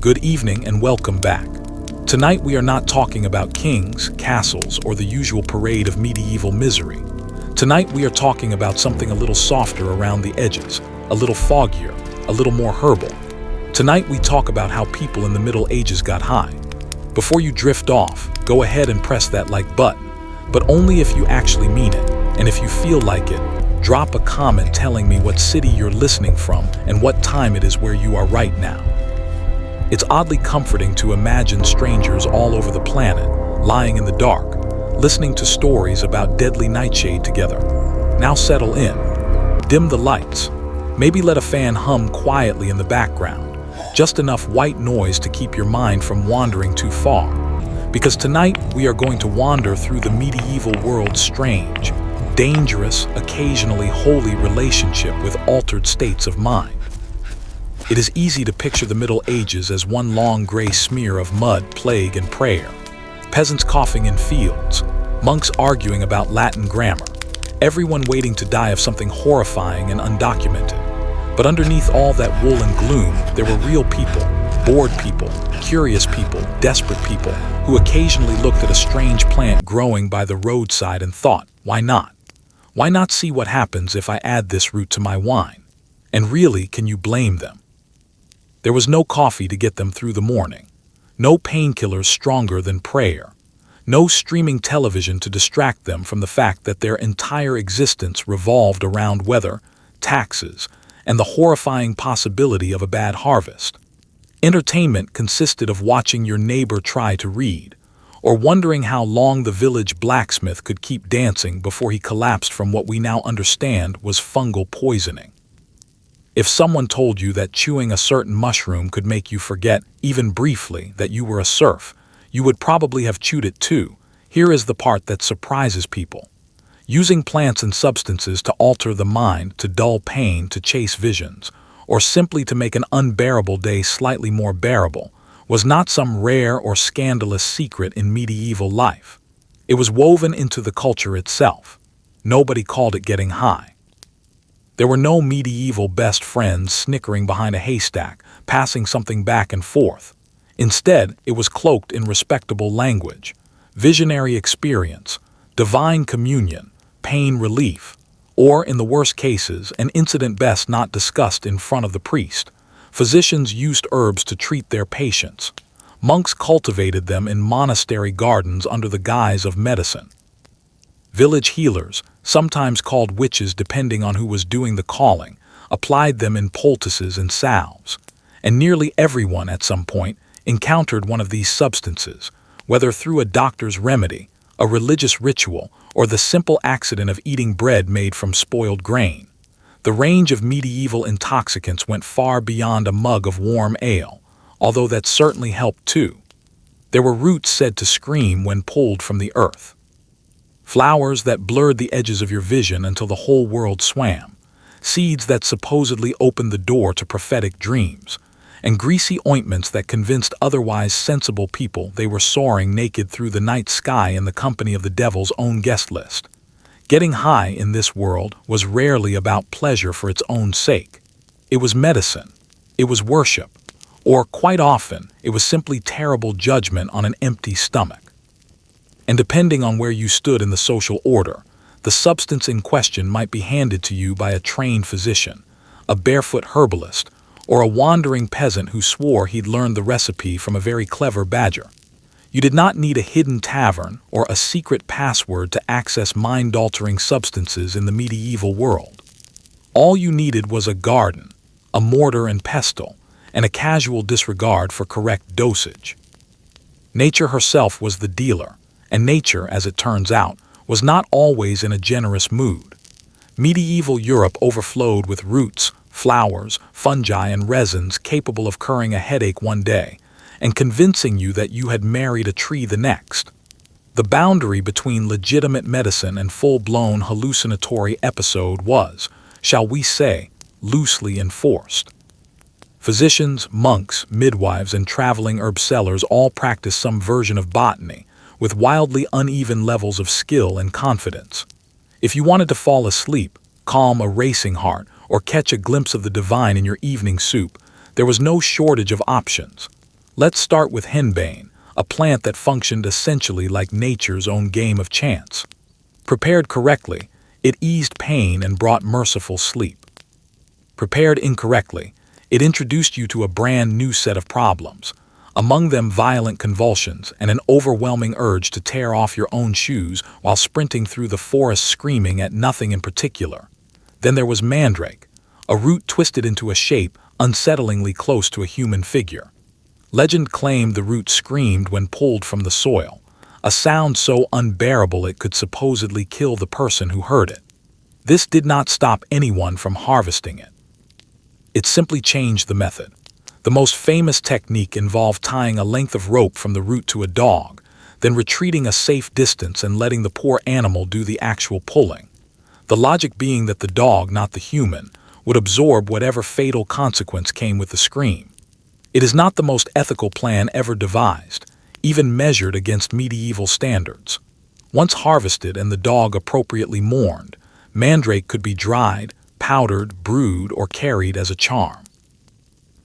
Good evening and welcome back. Tonight we are not talking about kings, castles, or the usual parade of medieval misery. Tonight we are talking about something a little softer around the edges, a little foggier, a little more herbal. Tonight we talk about how people in the Middle Ages got high. Before you drift off, go ahead and press that like button, but only if you actually mean it, and if you feel like it, drop a comment telling me what city you're listening from and what time it is where you are right now. It's oddly comforting to imagine strangers all over the planet, lying in the dark, listening to stories about deadly nightshade together. Now settle in. Dim the lights. Maybe let a fan hum quietly in the background, just enough white noise to keep your mind from wandering too far. Because tonight we are going to wander through the medieval world's strange, dangerous, occasionally holy relationship with altered states of mind. It is easy to picture the Middle Ages as one long gray smear of mud, plague, and prayer. Peasants coughing in fields, monks arguing about Latin grammar, everyone waiting to die of something horrifying and undocumented. But underneath all that wool and gloom, there were real people, bored people, curious people, desperate people, who occasionally looked at a strange plant growing by the roadside and thought, why not? Why not see what happens if I add this root to my wine? And really, can you blame them? There was no coffee to get them through the morning, no painkillers stronger than prayer, no streaming television to distract them from the fact that their entire existence revolved around weather, taxes, and the horrifying possibility of a bad harvest. Entertainment consisted of watching your neighbor try to read, or wondering how long the village blacksmith could keep dancing before he collapsed from what we now understand was fungal poisoning. If someone told you that chewing a certain mushroom could make you forget, even briefly, that you were a serf, you would probably have chewed it too. Here is the part that surprises people. Using plants and substances to alter the mind, to dull pain, to chase visions, or simply to make an unbearable day slightly more bearable, was not some rare or scandalous secret in medieval life. It was woven into the culture itself. Nobody called it getting high. There were no medieval best friends snickering behind a haystack, passing something back and forth. Instead, it was cloaked in respectable language, visionary experience, divine communion, pain relief, or, in the worst cases, an incident best not discussed in front of the priest. Physicians used herbs to treat their patients. Monks cultivated them in monastery gardens under the guise of medicine. Village healers, sometimes called witches depending on who was doing the calling, applied them in poultices and salves. And nearly everyone at some point encountered one of these substances, whether through a doctor's remedy, a religious ritual, or the simple accident of eating bread made from spoiled grain. The range of medieval intoxicants went far beyond a mug of warm ale, although that certainly helped too. There were roots said to scream when pulled from the earth. Flowers that blurred the edges of your vision until the whole world swam, seeds that supposedly opened the door to prophetic dreams, and greasy ointments that convinced otherwise sensible people they were soaring naked through the night sky in the company of the devil's own guest list. Getting high in this world was rarely about pleasure for its own sake. It was medicine, it was worship, or quite often it was simply terrible judgment on an empty stomach. And depending on where you stood in the social order, the substance in question might be handed to you by a trained physician, a barefoot herbalist, or a wandering peasant who swore he'd learned the recipe from a very clever badger. You did not need a hidden tavern or a secret password to access mind-altering substances in the medieval world. All you needed was a garden, a mortar and pestle, and a casual disregard for correct dosage. Nature herself was the dealer. And nature, as it turns out, was not always in a generous mood. Medieval Europe overflowed with roots, flowers, fungi, and resins capable of curing a headache one day and convincing you that you had married a tree the next. The boundary between legitimate medicine and full-blown hallucinatory episode was, shall we say, loosely enforced. Physicians, monks, midwives, and traveling herb sellers all practiced some version of botany, with wildly uneven levels of skill and confidence. If you wanted to fall asleep, calm a racing heart, or catch a glimpse of the divine in your evening soup, there was no shortage of options. Let's start with henbane, a plant that functioned essentially like nature's own game of chance. Prepared correctly, it eased pain and brought merciful sleep. Prepared incorrectly, it introduced you to a brand new set of problems, among them violent convulsions and an overwhelming urge to tear off your own shoes while sprinting through the forest screaming at nothing in particular. Then there was mandrake, a root twisted into a shape unsettlingly close to a human figure. Legend claimed the root screamed when pulled from the soil, a sound so unbearable it could supposedly kill the person who heard it. This did not stop anyone from harvesting it. It simply changed the method. The most famous technique involved tying a length of rope from the root to a dog, then retreating a safe distance and letting the poor animal do the actual pulling. The logic being that the dog, not the human, would absorb whatever fatal consequence came with the scream. It is not the most ethical plan ever devised, even measured against medieval standards. Once harvested and the dog appropriately mourned, mandrake could be dried, powdered, brewed, or carried as a charm.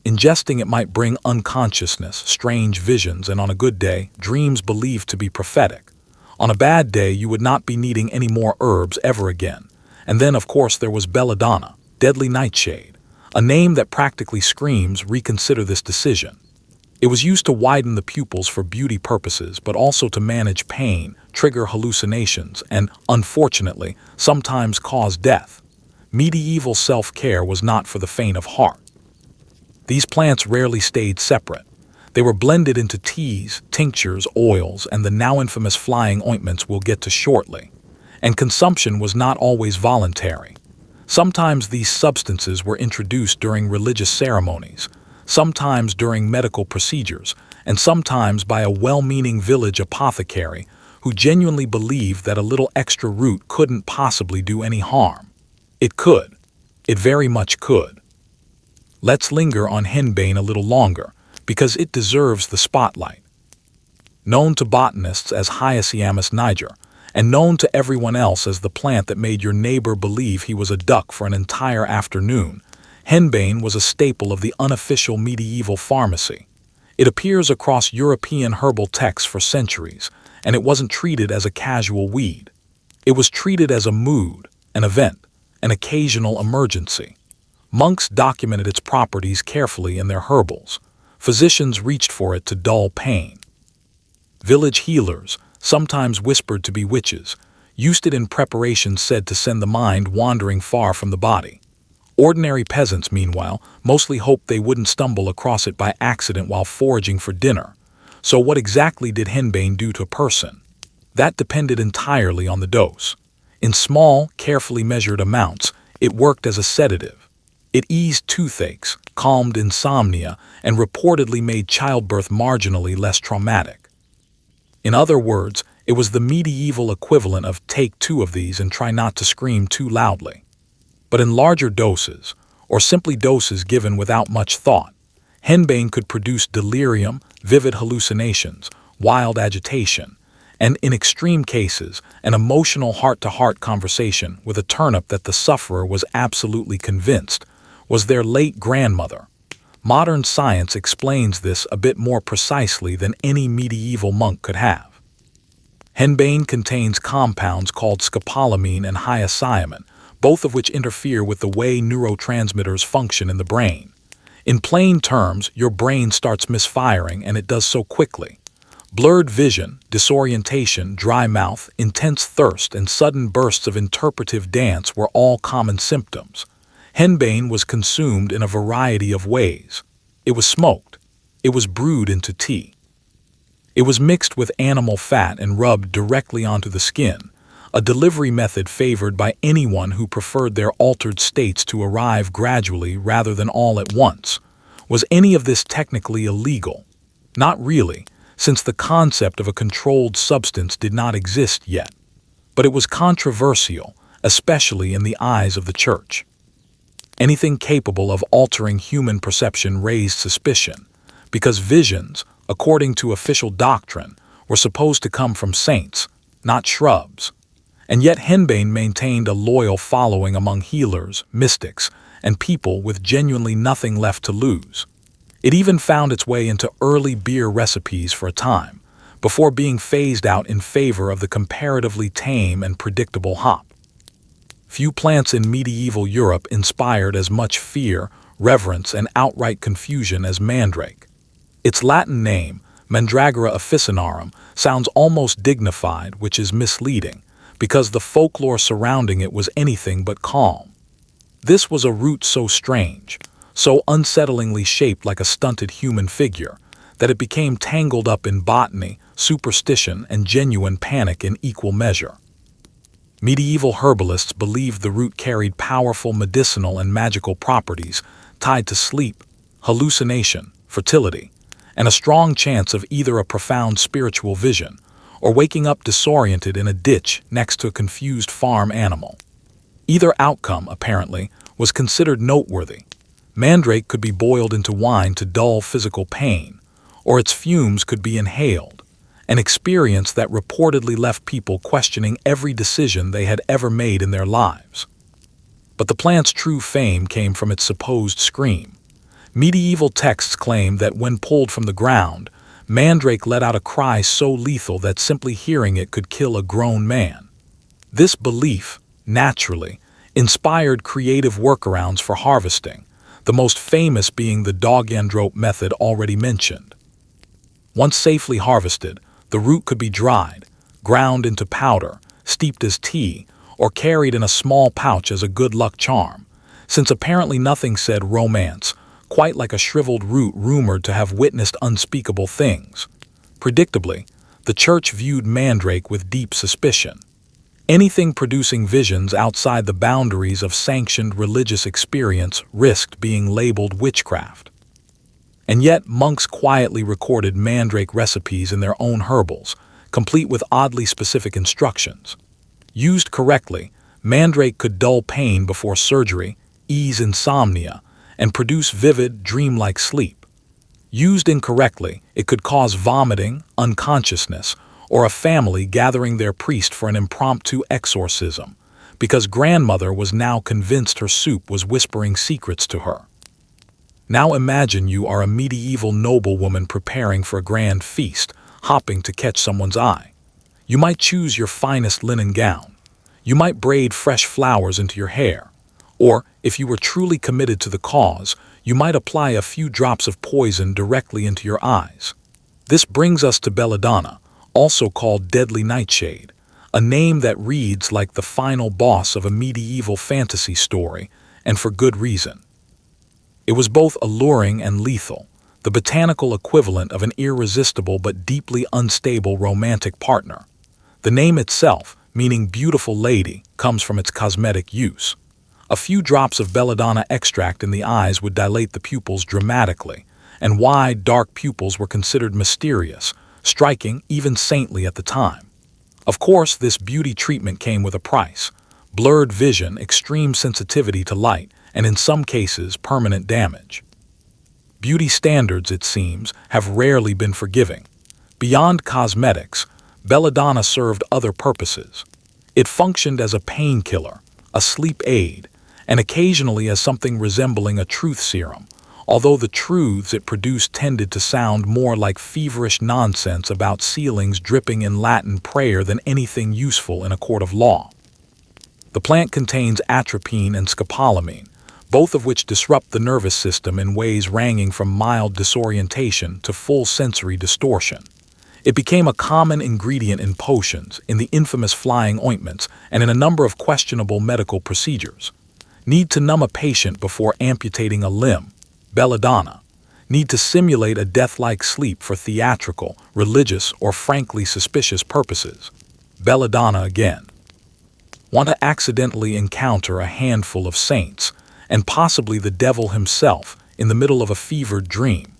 Ingesting it might bring unconsciousness, strange visions, and on a good day, dreams believed to be prophetic. On a bad day, you would not be needing any more herbs ever again. And then, of course, there was belladonna, deadly nightshade, a name that practically screams, reconsider this decision. It was used to widen the pupils for beauty purposes, but also to manage pain, trigger hallucinations, and, unfortunately, sometimes cause death. Medieval self-care was not for the faint of heart. These plants rarely stayed separate. They were blended into teas, tinctures, oils, and the now infamous flying ointments we'll get to shortly. And consumption was not always voluntary. Sometimes these substances were introduced during religious ceremonies, sometimes during medical procedures, and sometimes by a well-meaning village apothecary who genuinely believed that a little extra root couldn't possibly do any harm. It could. It very much could. Let's linger on henbane a little longer, because it deserves the spotlight. Known to botanists as Hyoscyamus niger, and known to everyone else as the plant that made your neighbor believe he was a duck for an entire afternoon, henbane was a staple of the unofficial medieval pharmacy. It appears across European herbal texts for centuries, and it wasn't treated as a casual weed. It was treated as a mood, an event, an occasional emergency. Monks documented its properties carefully in their herbals. Physicians reached for it to dull pain. Village healers, sometimes whispered to be witches, used it in preparations said to send the mind wandering far from the body. Ordinary peasants, meanwhile, mostly hoped they wouldn't stumble across it by accident while foraging for dinner. So what exactly did henbane do to a person? That depended entirely on the dose. In small, carefully measured amounts, it worked as a sedative. It eased toothaches, calmed insomnia, and reportedly made childbirth marginally less traumatic. In other words, it was the medieval equivalent of take 2 of these and try not to scream too loudly. But in larger doses, or simply doses given without much thought, henbane could produce delirium, vivid hallucinations, wild agitation, and in extreme cases, an emotional heart-to-heart conversation with a turnip that the sufferer was absolutely convinced was their late grandmother. Modern science explains this a bit more precisely than any medieval monk could have. Henbane contains compounds called scopolamine and hyoscyamin, both of which interfere with the way neurotransmitters function in the brain. In plain terms, your brain starts misfiring, and it does so quickly. Blurred vision, disorientation, dry mouth, intense thirst, and sudden bursts of interpretive dance were all common symptoms. Henbane was consumed in a variety of ways. It was smoked. It was brewed into tea. It was mixed with animal fat and rubbed directly onto the skin, a delivery method favored by anyone who preferred their altered states to arrive gradually rather than all at once. Was any of this technically illegal? Not really, since the concept of a controlled substance did not exist yet. But it was controversial, especially in the eyes of the church. Anything capable of altering human perception raised suspicion, because visions, according to official doctrine, were supposed to come from saints, not shrubs. And yet henbane maintained a loyal following among healers, mystics, and people with genuinely nothing left to lose. It even found its way into early beer recipes for a time, before being phased out in favor of the comparatively tame and predictable hop. Few plants in medieval Europe inspired as much fear, reverence, and outright confusion as mandrake. Its Latin name, Mandragora officinarum, sounds almost dignified, which is misleading, because the folklore surrounding it was anything but calm. This was a root so strange, so unsettlingly shaped like a stunted human figure, that it became tangled up in botany, superstition, and genuine panic in equal measure. Medieval herbalists believed the root carried powerful medicinal and magical properties tied to sleep, hallucination, fertility, and a strong chance of either a profound spiritual vision or waking up disoriented in a ditch next to a confused farm animal. Either outcome, apparently, was considered noteworthy. Mandrake could be boiled into wine to dull physical pain, or its fumes could be inhaled, an experience that reportedly left people questioning every decision they had ever made in their lives. But the plant's true fame came from its supposed scream. Medieval texts claim that when pulled from the ground, mandrake let out a cry so lethal that simply hearing it could kill a grown man. This belief, naturally, inspired creative workarounds for harvesting, the most famous being the dog-and-rope method already mentioned. Once safely harvested, the root could be dried, ground into powder, steeped as tea, or carried in a small pouch as a good luck charm, since apparently nothing said romance, quite like a shriveled root rumored to have witnessed unspeakable things. Predictably, the church viewed mandrake with deep suspicion. Anything producing visions outside the boundaries of sanctioned religious experience risked being labeled witchcraft. And yet, monks quietly recorded mandrake recipes in their own herbals, complete with oddly specific instructions. Used correctly, mandrake could dull pain before surgery, ease insomnia, and produce vivid, dreamlike sleep. Used incorrectly, it could cause vomiting, unconsciousness, or a family gathering their priest for an impromptu exorcism, because grandmother was now convinced her soup was whispering secrets to her. Now imagine you are a medieval noblewoman preparing for a grand feast, hopping to catch someone's eye. You might choose your finest linen gown. You might braid fresh flowers into your hair. Or, if you were truly committed to the cause, you might apply a few drops of poison directly into your eyes. This brings us to belladonna, also called deadly nightshade, a name that reads like the final boss of a medieval fantasy story, and for good reason. It was both alluring and lethal, the botanical equivalent of an irresistible but deeply unstable romantic partner. The name itself, meaning beautiful lady, comes from its cosmetic use. A few drops of belladonna extract in the eyes would dilate the pupils dramatically, and wide, dark pupils were considered mysterious, striking, even saintly at the time. Of course, this beauty treatment came with a price: blurred vision, extreme sensitivity to light, and in some cases, permanent damage. Beauty standards, it seems, have rarely been forgiving. Beyond cosmetics, belladonna served other purposes. It functioned as a painkiller, a sleep aid, and occasionally as something resembling a truth serum, although the truths it produced tended to sound more like feverish nonsense about ceilings dripping in Latin prayer than anything useful in a court of law. The plant contains atropine and scopolamine, both of which disrupt the nervous system in ways ranging from mild disorientation to full sensory distortion. It became a common ingredient in potions, in the infamous flying ointments, and in a number of questionable medical procedures. Need to numb a patient before amputating a limb, belladonna. Need to simulate a death-like sleep for theatrical, religious, or frankly suspicious purposes, belladonna again. Want to accidentally encounter a handful of saints, and possibly the devil himself, in the middle of a fevered dream.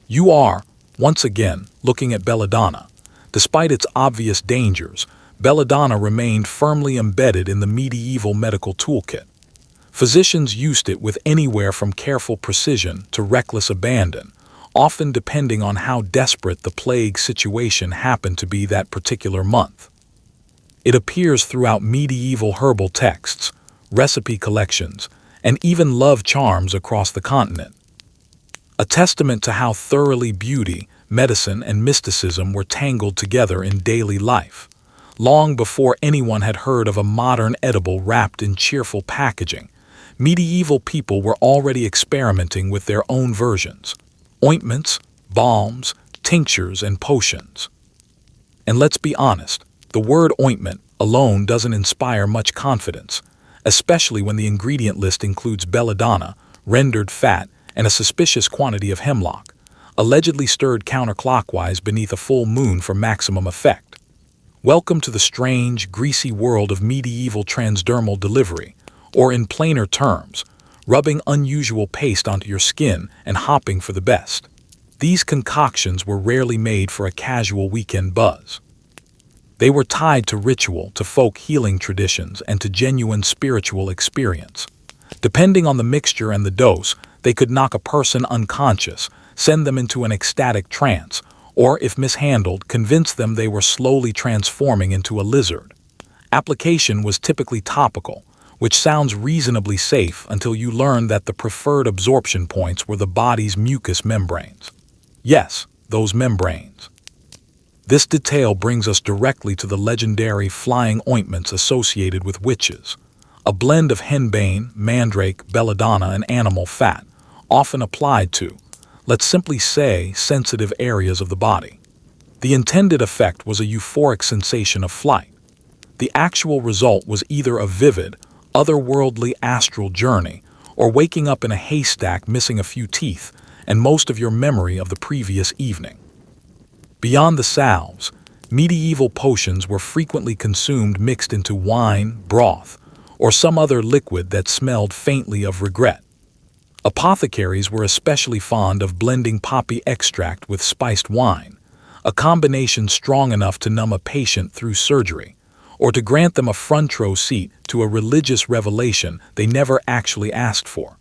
You are, once again, looking at belladonna. Despite its obvious dangers, belladonna remained firmly embedded in the medieval medical toolkit. Physicians used it with anywhere from careful precision to reckless abandon, often depending on how desperate the plague situation happened to be that particular month. It appears throughout medieval herbal texts, recipe collections, and even love charms across the continent. a testament to how thoroughly beauty, medicine, and mysticism were tangled together in daily life. Long before anyone had heard of a modern edible wrapped in cheerful packaging, medieval people were already experimenting with their own versions: ointments, balms, tinctures, and potions. And let's be honest, the word ointment alone doesn't inspire much confidence, especially when the ingredient list includes belladonna, rendered fat, and a suspicious quantity of hemlock, allegedly stirred counterclockwise beneath a full moon for maximum effect. Welcome to the strange, greasy world of medieval transdermal delivery, or in plainer terms, rubbing unusual paste onto your skin and hopping for the best. These concoctions were rarely made for a casual weekend buzz. They were tied to ritual, to folk healing traditions, and to genuine spiritual experience. Depending on the mixture and the dose, they could knock a person unconscious, send them into an ecstatic trance, or, if mishandled, convince them they were slowly transforming into a lizard. Application was typically topical, which sounds reasonably safe until you learn that the preferred absorption points were the body's mucous membranes. Yes, those membranes. This detail brings us directly to the legendary flying ointments associated with witches, a blend of henbane, mandrake, belladonna, and animal fat, often applied to, let's simply say, sensitive areas of the body. The intended effect was a euphoric sensation of flight. The actual result was either a vivid, otherworldly astral journey, or waking up in a haystack missing a few teeth and most of your memory of the previous evening. Beyond the salves, medieval potions were frequently consumed mixed into wine, broth, or some other liquid that smelled faintly of regret. Apothecaries were especially fond of blending poppy extract with spiced wine, a combination strong enough to numb a patient through surgery, or to grant them a front row seat to a religious revelation they never actually asked for.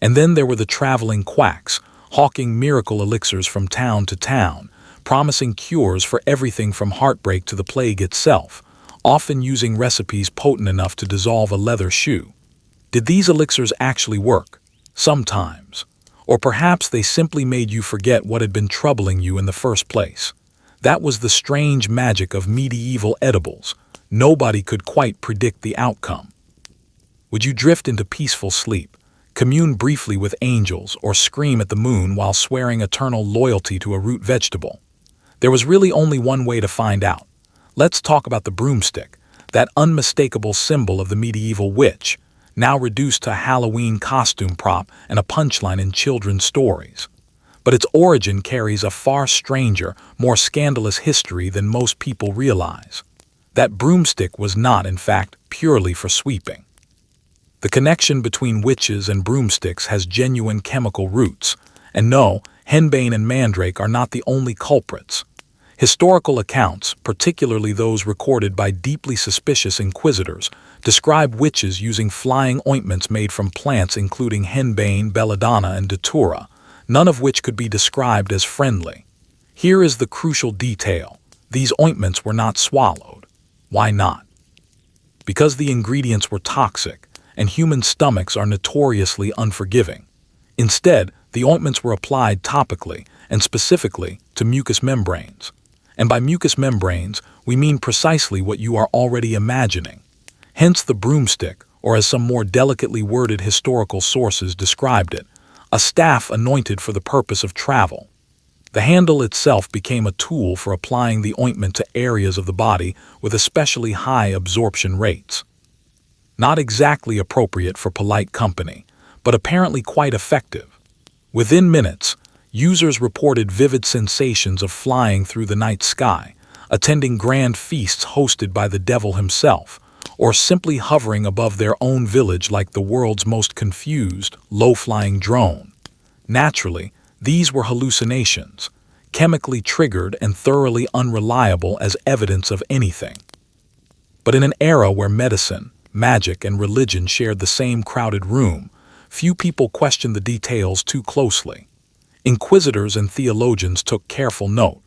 And then there were the traveling quacks, hawking miracle elixirs from town to town, promising cures for everything from heartbreak to the plague itself, often using recipes potent enough to dissolve a leather shoe. Did these elixirs actually work? Sometimes. Or perhaps they simply made you forget what had been troubling you in the first place. That was the strange magic of medieval edibles. Nobody could quite predict the outcome. Would you drift into peaceful sleep, commune briefly with angels, or scream at the moon while swearing eternal loyalty to a root vegetable? There was really only one way to find out. Let's talk about the broomstick, that unmistakable symbol of the medieval witch, now reduced to a Halloween costume prop and a punchline in children's stories. But its origin carries a far stranger, more scandalous history than most people realize. That broomstick was not, in fact, purely for sweeping. The connection between witches and broomsticks has genuine chemical roots, and no, henbane and mandrake are not the only culprits. Historical accounts, particularly those recorded by deeply suspicious inquisitors, describe witches using flying ointments made from plants including henbane, belladonna, and datura, none of which could be described as friendly. Here is the crucial detail. These ointments were not swallowed. Why not? Because the ingredients were toxic, and human stomachs are notoriously unforgiving. Instead, the ointments were applied topically, and specifically to mucous membranes. And by mucous membranes, we mean precisely what you are already imagining. Hence the broomstick, or as some more delicately worded historical sources described it, a staff anointed for the purpose of travel. The handle itself became a tool for applying the ointment to areas of the body with especially high absorption rates. Not exactly appropriate for polite company, but apparently quite effective. Within minutes, users reported vivid sensations of flying through the night sky, attending grand feasts hosted by the devil himself, or simply hovering above their own village like the world's most confused, low-flying drone. Naturally, these were hallucinations, chemically triggered and thoroughly unreliable as evidence of anything. But in an era where medicine, magic, and religion shared the same crowded room, few people questioned the details too closely. Inquisitors and theologians took careful note,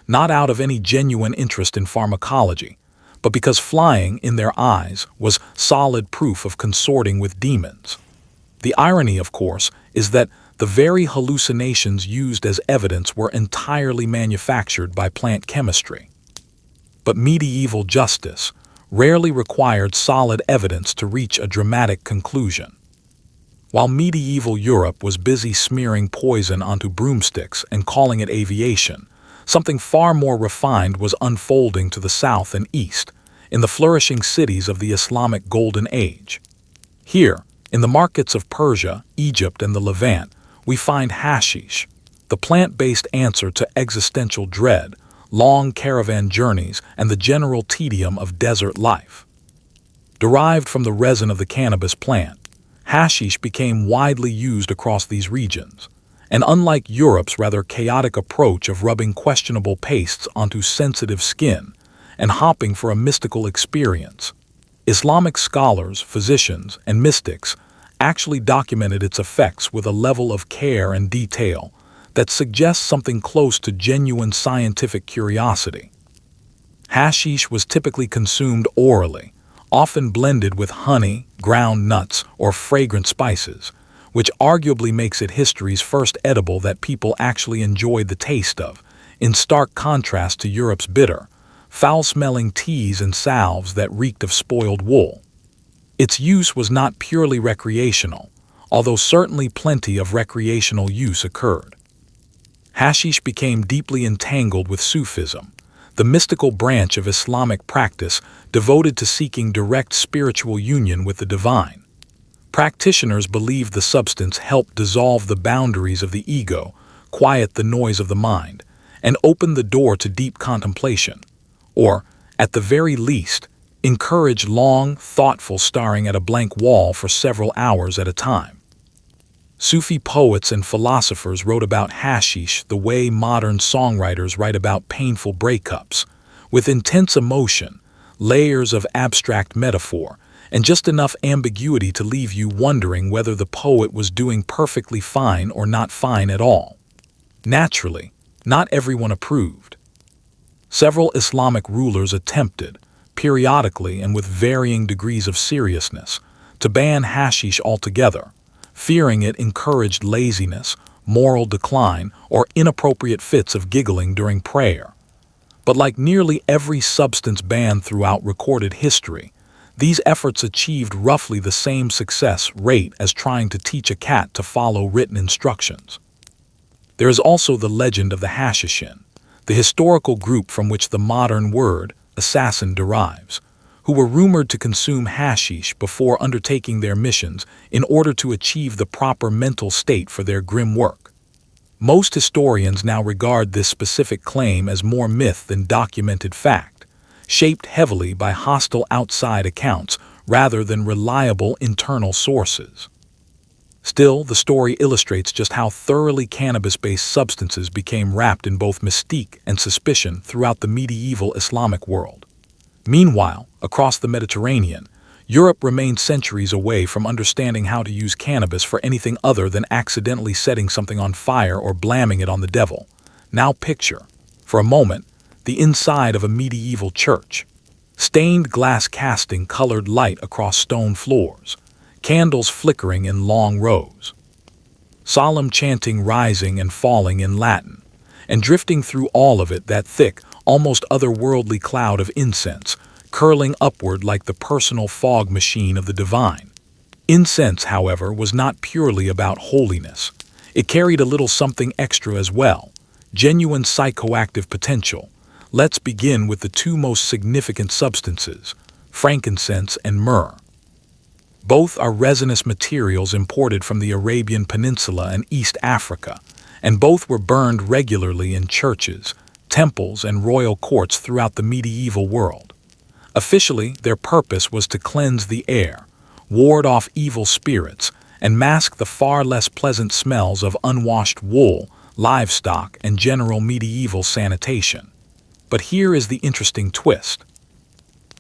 not out of any genuine interest in pharmacology, but because flying, in their eyes, was solid proof of consorting with demons. The irony, of course, is that the very hallucinations used as evidence were entirely manufactured by plant chemistry. But medieval justice rarely required solid evidence to reach a dramatic conclusion. While medieval Europe was busy smearing poison onto broomsticks and calling it aviation, something far more refined was unfolding to the south and east, in the flourishing cities of the Islamic Golden Age. Here, in the markets of Persia, Egypt, and the Levant, we find hashish, the plant-based answer to existential dread, long caravan journeys, and the general tedium of desert life. Derived from the resin of the cannabis plant, hashish became widely used across these regions, and unlike Europe's rather chaotic approach of rubbing questionable pastes onto sensitive skin and hopping for a mystical experience, Islamic scholars, physicians, and mystics actually documented its effects with a level of care and detail that suggests something close to genuine scientific curiosity. Hashish was typically consumed orally, often blended with honey, ground nuts, or fragrant spices, which arguably makes it history's first edible that people actually enjoyed the taste of, in stark contrast to Europe's bitter, foul-smelling teas and salves that reeked of spoiled wool. Its use was not purely recreational, although certainly plenty of recreational use occurred. Hashish became deeply entangled with Sufism, the mystical branch of Islamic practice devoted to seeking direct spiritual union with the divine. Practitioners believed the substance helped dissolve the boundaries of the ego, quiet the noise of the mind, and open the door to deep contemplation, or, at the very least, encourage long, thoughtful staring at a blank wall for several hours at a time. Sufi poets and philosophers wrote about hashish the way modern songwriters write about painful breakups, with intense emotion, layers of abstract metaphor, and just enough ambiguity to leave you wondering whether the poet was doing perfectly fine or not fine at all. Naturally, not everyone approved. Several Islamic rulers attempted, periodically and with varying degrees of seriousness, to ban hashish altogether, fearing it encouraged laziness, moral decline, or inappropriate fits of giggling during prayer. But like nearly every substance banned throughout recorded history, these efforts achieved roughly the same success rate as trying to teach a cat to follow written instructions. There is also the legend of the Hashishin, the historical group from which the modern word assassin derives, who were rumored to consume hashish before undertaking their missions in order to achieve the proper mental state for their grim work. Most historians now regard this specific claim as more myth than documented fact, shaped heavily by hostile outside accounts rather than reliable internal sources. Still, the story illustrates just how thoroughly cannabis-based substances became wrapped in both mystique and suspicion throughout the medieval Islamic world. Meanwhile, across the Mediterranean, Europe remained centuries away from understanding how to use cannabis for anything other than accidentally setting something on fire or blaming it on the devil. Now picture, for a moment, the inside of a medieval church. Stained glass casting colored light across stone floors, candles flickering in long rows. Solemn chanting rising and falling in Latin, and drifting through all of it that thick, almost otherworldly cloud of incense, curling upward like the personal fog machine of the divine. Incense, however, was not purely about holiness. It carried a little something extra as well, genuine psychoactive potential. Let's begin with the two most significant substances, frankincense and myrrh. Both are resinous materials imported from the Arabian Peninsula and East Africa, and both were burned regularly in churches, temples, and royal courts throughout the medieval world. Officially, their purpose was to cleanse the air, ward off evil spirits, and mask the far less pleasant smells of unwashed wool, livestock, and general medieval sanitation. But here is the interesting twist.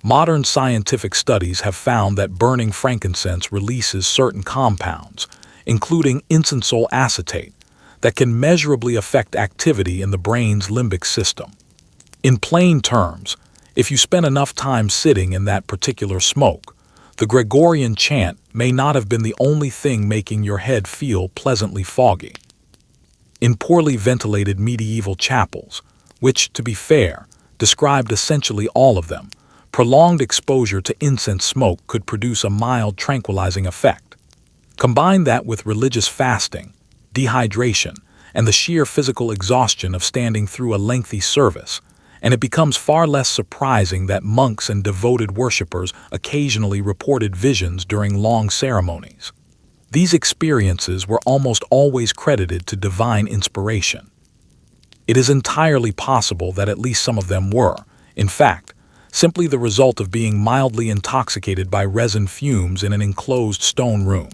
Modern scientific studies have found that burning frankincense releases certain compounds, including incensol acetate, that can measurably affect activity in the brain's limbic system. In plain terms, if you spend enough time sitting in that particular smoke, The Gregorian chant may not have been the only thing making your head feel pleasantly foggy. In poorly ventilated medieval chapels, which, to be fair, described essentially all of them, prolonged exposure to incense smoke could produce a mild tranquilizing effect. Combine that with religious fasting, dehydration, and the sheer physical exhaustion of standing through a lengthy service, and it becomes far less surprising that monks and devoted worshippers occasionally reported visions during long ceremonies. These experiences were almost always credited to divine inspiration. It is entirely possible that at least some of them were, in fact, simply the result of being mildly intoxicated by resin fumes in an enclosed stone room.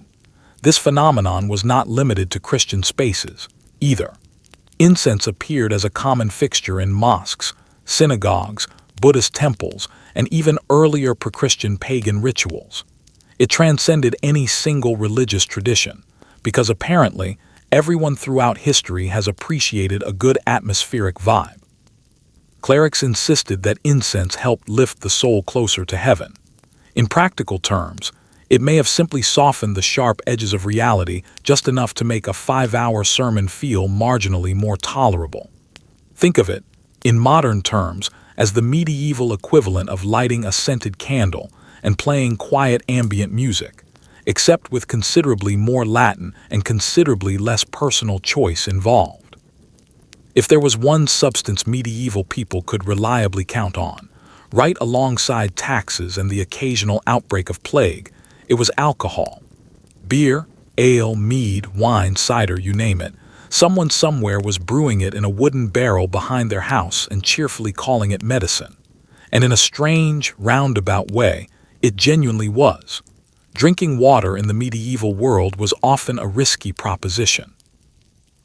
This phenomenon was not limited to Christian spaces, either. Incense appeared as a common fixture in mosques, synagogues, Buddhist temples, and even earlier pre-Christian pagan rituals. It transcended any single religious tradition, because apparently everyone throughout history has appreciated a good atmospheric vibe. Clerics insisted that incense helped lift the soul closer to heaven. In practical terms, it may have simply softened the sharp edges of reality just enough to make a 5-hour sermon feel marginally more tolerable. Think of it, in modern terms, as the medieval equivalent of lighting a scented candle and playing quiet ambient music, except with considerably more Latin and considerably less personal choice involved. If there was one substance medieval people could reliably count on, right alongside taxes and the occasional outbreak of plague, it was alcohol. Beer, ale, mead, wine, cider, you name it. Someone somewhere was brewing it in a wooden barrel behind their house and cheerfully calling it medicine. And in a strange, roundabout way, it genuinely was. Drinking water in the medieval world was often a risky proposition.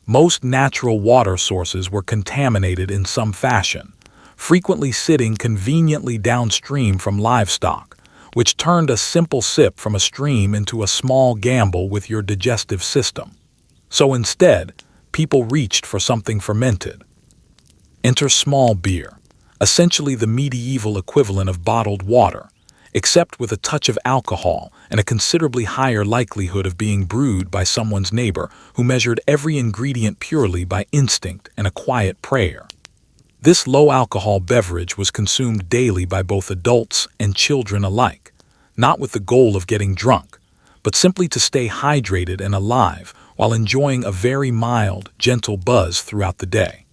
Most natural water sources were contaminated in some fashion, frequently sitting conveniently downstream from livestock, which turned a simple sip from a stream into a small gamble with your digestive system. So instead, people reached for something fermented. Enter small beer, essentially the medieval equivalent of bottled water, except with a touch of alcohol and a considerably higher likelihood of being brewed by someone's neighbor who measured every ingredient purely by instinct and a quiet prayer. This low-alcohol beverage was consumed daily by both adults and children alike, not with the goal of getting drunk, but simply to stay hydrated and alive while enjoying a very mild, gentle buzz throughout the day.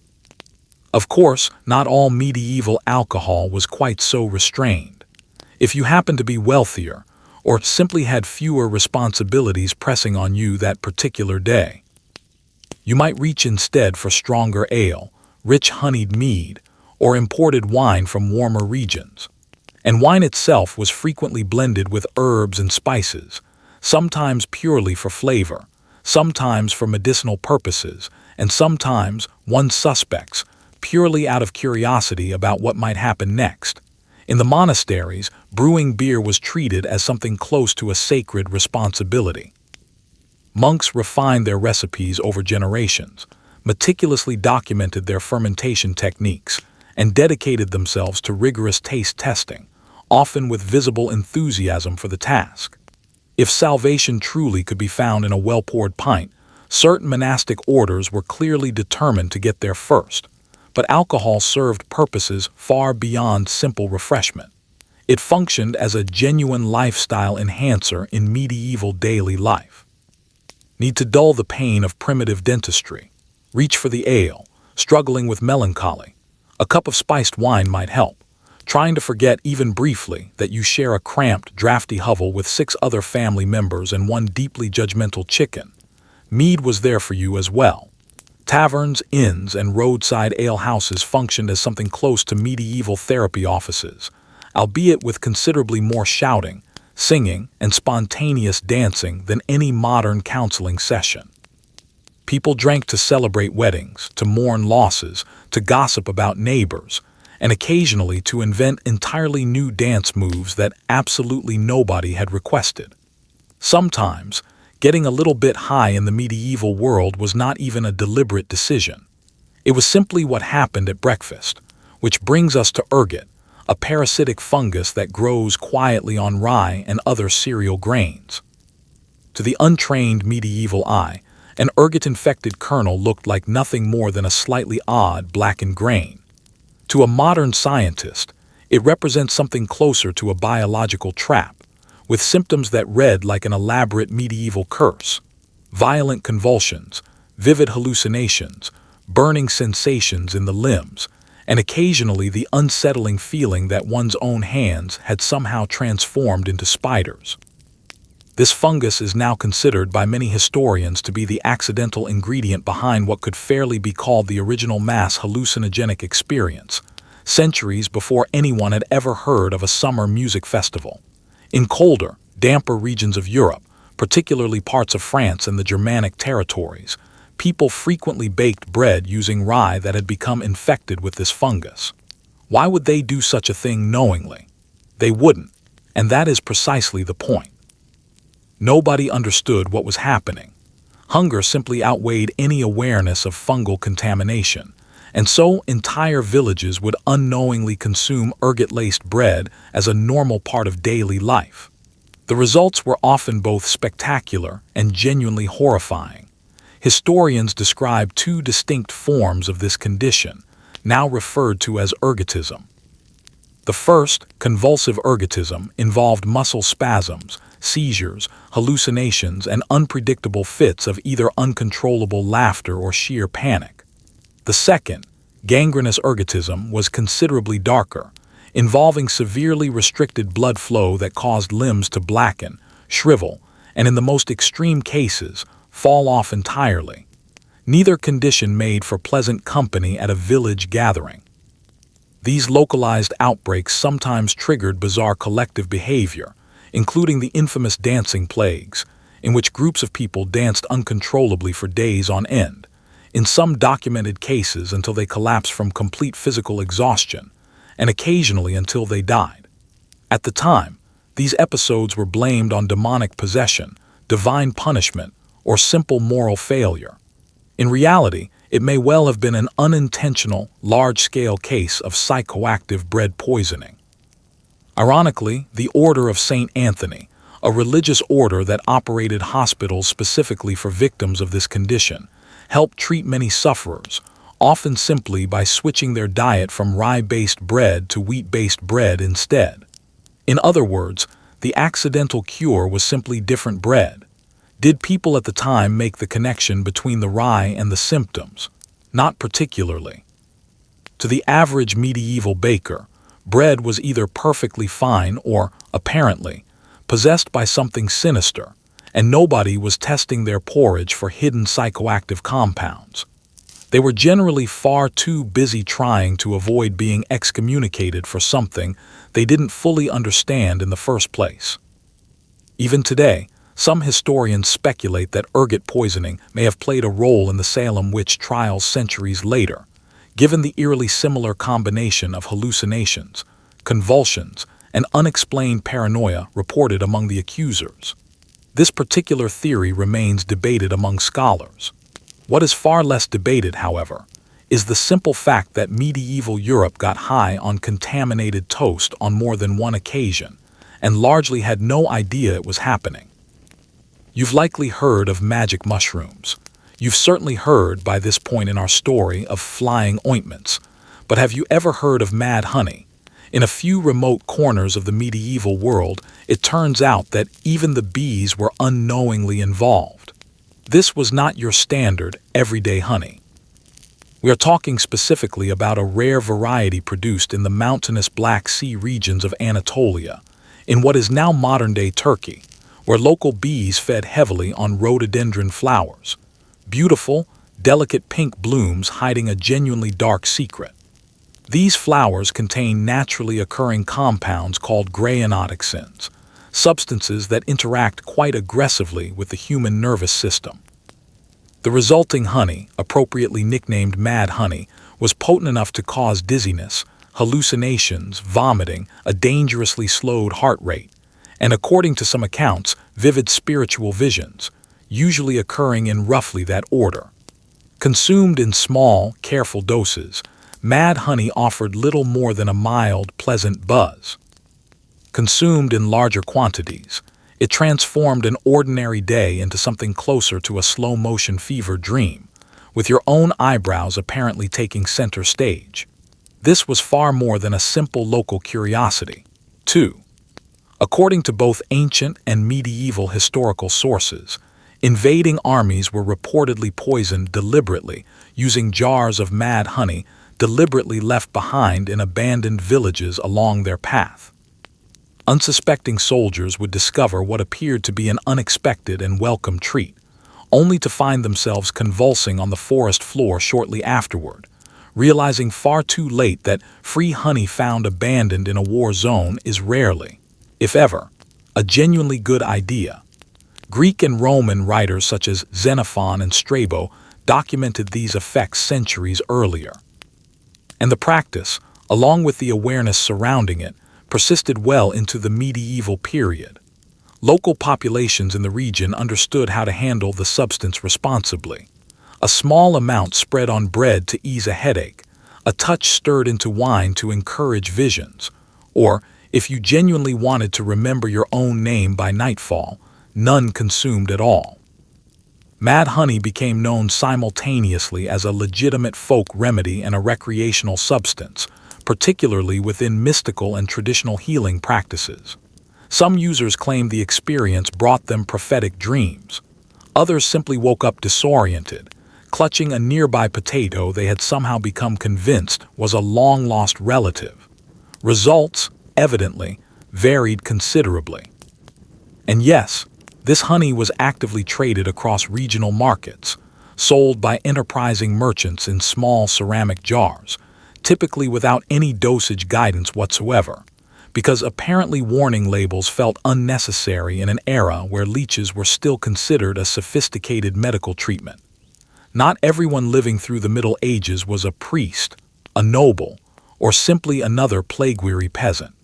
Of course, not all medieval alcohol was quite so restrained. If you happened to be wealthier, or simply had fewer responsibilities pressing on you that particular day, you might reach instead for stronger ale, rich honeyed mead, or imported wine from warmer regions. And wine itself was frequently blended with herbs and spices, sometimes purely for flavor, sometimes for medicinal purposes, and sometimes, one suspects, purely out of curiosity about what might happen next. In the monasteries, brewing beer was treated as something close to a sacred responsibility. Monks refined their recipes over generations, meticulously documented their fermentation techniques, and dedicated themselves to rigorous taste testing, often with visible enthusiasm for the task. If salvation truly could be found in a well-poured pint, certain monastic orders were clearly determined to get there first. But alcohol served purposes far beyond simple refreshment. It functioned as a genuine lifestyle enhancer in medieval daily life. Need to dull the pain of primitive dentistry? Reach for the ale, struggling with melancholy. A cup of spiced wine might help. Trying to forget even briefly that you share a cramped, drafty hovel with 6 other family members and one deeply judgmental chicken. Mead was there for you as well. Taverns, inns, and roadside alehouses functioned as something close to medieval therapy offices, albeit with considerably more shouting, singing, and spontaneous dancing than any modern counseling session. People drank to celebrate weddings, to mourn losses, to gossip about neighbors, and occasionally to invent entirely new dance moves that absolutely nobody had requested. Sometimes, getting a little bit high in the medieval world was not even a deliberate decision. It was simply what happened at breakfast, which brings us to ergot, a parasitic fungus that grows quietly on rye and other cereal grains. To the untrained medieval eye, an ergot-infected kernel looked like nothing more than a slightly odd blackened grain. To a modern scientist, it represents something closer to a biological trap, with symptoms that read like an elaborate medieval curse: violent convulsions, vivid hallucinations, burning sensations in the limbs, and occasionally the unsettling feeling that one's own hands had somehow transformed into spiders. This fungus is now considered by many historians to be the accidental ingredient behind what could fairly be called the original mass hallucinogenic experience, centuries before anyone had ever heard of a summer music festival. In colder, damper regions of Europe, particularly parts of France and the Germanic territories, people frequently baked bread using rye that had become infected with this fungus. Why would they do such a thing knowingly? They wouldn't, and that is precisely the point. Nobody understood what was happening. Hunger simply outweighed any awareness of fungal contamination, and so entire villages would unknowingly consume ergot-laced bread as a normal part of daily life. The results were often both spectacular and genuinely horrifying. Historians describe two distinct forms of this condition, now referred to as ergotism. The first, convulsive ergotism, involved muscle spasms, seizures, hallucinations, and unpredictable fits of either uncontrollable laughter or sheer panic. The second, gangrenous ergotism, was considerably darker, involving severely restricted blood flow that caused limbs to blacken, shrivel, and in the most extreme cases, fall off entirely. Neither condition made for pleasant company at a village gathering. These localized outbreaks sometimes triggered bizarre collective behavior, including the infamous dancing plagues, in which groups of people danced uncontrollably for days on end, in some documented cases until they collapsed from complete physical exhaustion, and occasionally until they died. At the time, these episodes were blamed on demonic possession, divine punishment, or simple moral failure. In reality, it may well have been an unintentional, large-scale case of psychoactive bread poisoning. Ironically, the Order of St. Anthony, a religious order that operated hospitals specifically for victims of this condition, helped treat many sufferers, often simply by switching their diet from rye-based bread to wheat-based bread instead. In other words, the accidental cure was simply different bread. Did people at the time make the connection between the rye and the symptoms? Not particularly. To the average medieval baker, bread was either perfectly fine or, apparently, possessed by something sinister, and nobody was testing their porridge for hidden psychoactive compounds. They were generally far too busy trying to avoid being excommunicated for something they didn't fully understand in the first place. Even today, some historians speculate that ergot poisoning may have played a role in the Salem witch trials centuries later, given the eerily similar combination of hallucinations, convulsions, and unexplained paranoia reported among the accusers. This particular theory remains debated among scholars. What is far less debated, however, is the simple fact that medieval Europe got high on contaminated toast on more than one occasion, and largely had no idea it was happening. You've likely heard of magic mushrooms. You've certainly heard by this point in our story of flying ointments, but have you ever heard of mad honey? In a few remote corners of the medieval world, it turns out that even the bees were unknowingly involved. This was not your standard, everyday honey. We are talking specifically about a rare variety produced in the mountainous Black Sea regions of Anatolia, in what is now modern-day Turkey, where local bees fed heavily on rhododendron flowers, beautiful, delicate pink blooms hiding a genuinely dark secret. These flowers contain naturally occurring compounds called grayonotoxins, substances that interact quite aggressively with the human nervous system. The resulting honey, appropriately nicknamed mad honey, was potent enough to cause dizziness, hallucinations, vomiting, a dangerously slowed heart rate, and according to some accounts, vivid spiritual visions, usually occurring in roughly that order. Consumed in small, careful doses, mad honey offered little more than a mild, pleasant buzz. Consumed in larger quantities, it transformed an ordinary day into something closer to a slow-motion fever dream, with your own eyebrows apparently taking center stage. This was far more than a simple local curiosity, too. According to both ancient and medieval historical sources, invading armies were reportedly poisoned deliberately, using jars of mad honey deliberately left behind in abandoned villages along their path. Unsuspecting soldiers would discover what appeared to be an unexpected and welcome treat, only to find themselves convulsing on the forest floor shortly afterward, realizing far too late that free honey found abandoned in a war zone is rarely, if ever, a genuinely good idea. Greek and Roman writers such as Xenophon and Strabo documented these effects centuries earlier. And the practice, along with the awareness surrounding it, persisted well into the medieval period. Local populations in the region understood how to handle the substance responsibly. A small amount spread on bread to ease a headache, a touch stirred into wine to encourage visions, or, if you genuinely wanted to remember your own name by nightfall, none consumed at all. Mad honey became known simultaneously as a legitimate folk remedy and a recreational substance, particularly within mystical and traditional healing practices. Some users claimed the experience brought them prophetic dreams. Others simply woke up disoriented, clutching a nearby potato they had somehow become convinced was a long-lost relative. Results, evidently, varied considerably. And yes, this honey was actively traded across regional markets, sold by enterprising merchants in small ceramic jars, typically without any dosage guidance whatsoever, because apparently warning labels felt unnecessary in an era where leeches were still considered a sophisticated medical treatment. Not everyone living through the Middle Ages was a priest, a noble, or simply another plague-weary peasant.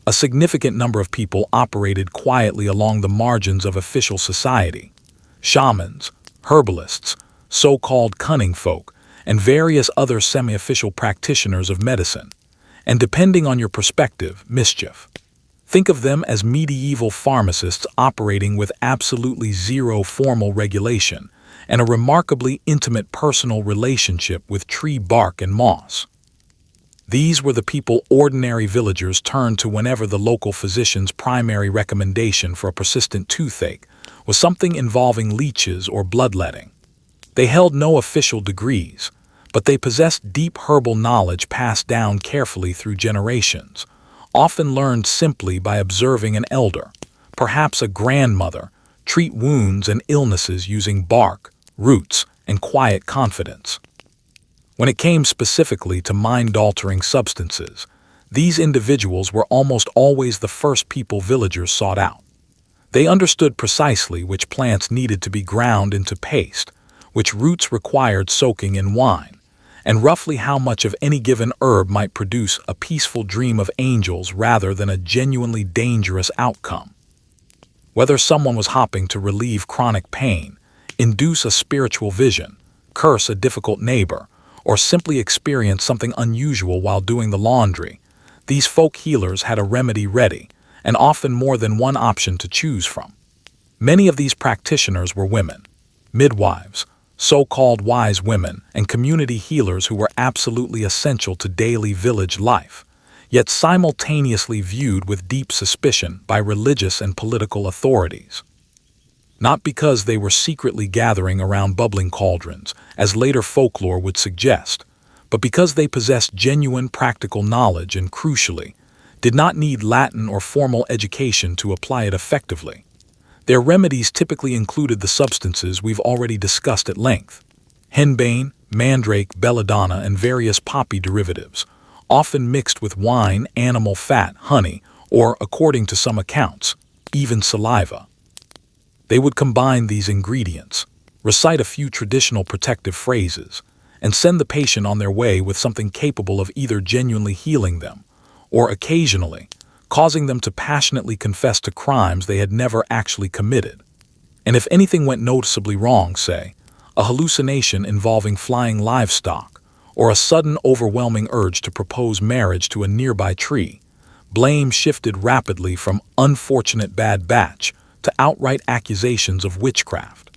A significant number of people operated quietly along the margins of official society. Shamans, herbalists, so-called cunning folk, and various other semi-official practitioners of medicine, and depending on your perspective, mischief. Think of them as medieval pharmacists operating with absolutely zero formal regulation and a remarkably intimate personal relationship with tree bark and moss. These were the people ordinary villagers turned to whenever the local physician's primary recommendation for a persistent toothache was something involving leeches or bloodletting. They held no official degrees, but they possessed deep herbal knowledge passed down carefully through generations, often learned simply by observing an elder, perhaps a grandmother, treat wounds and illnesses using bark, roots, and quiet confidence. When it came specifically to mind-altering substances, these individuals were almost always the first people villagers sought out. They understood precisely which plants needed to be ground into paste, which roots required soaking in wine, and roughly how much of any given herb might produce a peaceful dream of angels rather than a genuinely dangerous outcome. Whether someone was hopping to relieve chronic pain, induce a spiritual vision, curse a difficult neighbor, or simply experience something unusual while doing the laundry, these folk healers had a remedy ready, and often more than one option to choose from. Many of these practitioners were women, midwives, so-called wise women, and community healers who were absolutely essential to daily village life, yet simultaneously viewed with deep suspicion by religious and political authorities. Not because they were secretly gathering around bubbling cauldrons, as later folklore would suggest, but because they possessed genuine practical knowledge and, crucially, did not need Latin or formal education to apply it effectively. Their remedies typically included the substances we've already discussed at length: henbane, mandrake, belladonna, and various poppy derivatives, often mixed with wine, animal fat, honey, or, according to some accounts, even saliva. They would combine these ingredients, recite a few traditional protective phrases, and send the patient on their way with something capable of either genuinely healing them, or occasionally, causing them to passionately confess to crimes they had never actually committed. And if anything went noticeably wrong, say, a hallucination involving flying livestock, or a sudden overwhelming urge to propose marriage to a nearby tree, blame shifted rapidly from unfortunate bad batch to outright accusations of witchcraft.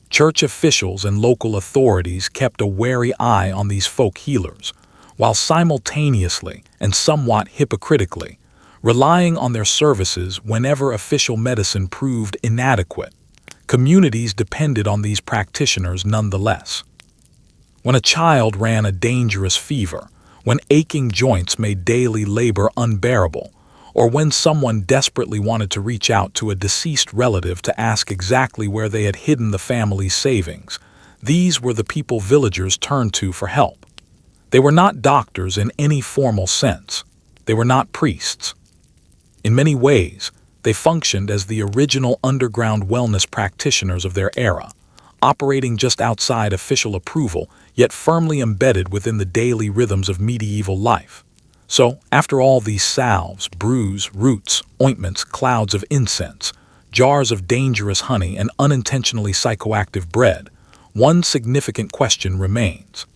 Church officials and local authorities kept a wary eye on these folk healers, while simultaneously and somewhat hypocritically relying on their services whenever official medicine proved inadequate. Communities depended on these practitioners nonetheless. When a child ran a dangerous fever, when aching joints made daily labor unbearable, or when someone desperately wanted to reach out to a deceased relative to ask exactly where they had hidden the family's savings, these were the people villagers turned to for help. They were not doctors in any formal sense. They were not priests. In many ways, they functioned as the original underground wellness practitioners of their era, operating just outside official approval, yet firmly embedded within the daily rhythms of medieval life. So, after all these salves, brews, roots, ointments, clouds of incense, jars of dangerous honey, and unintentionally psychoactive bread, one significant question remains.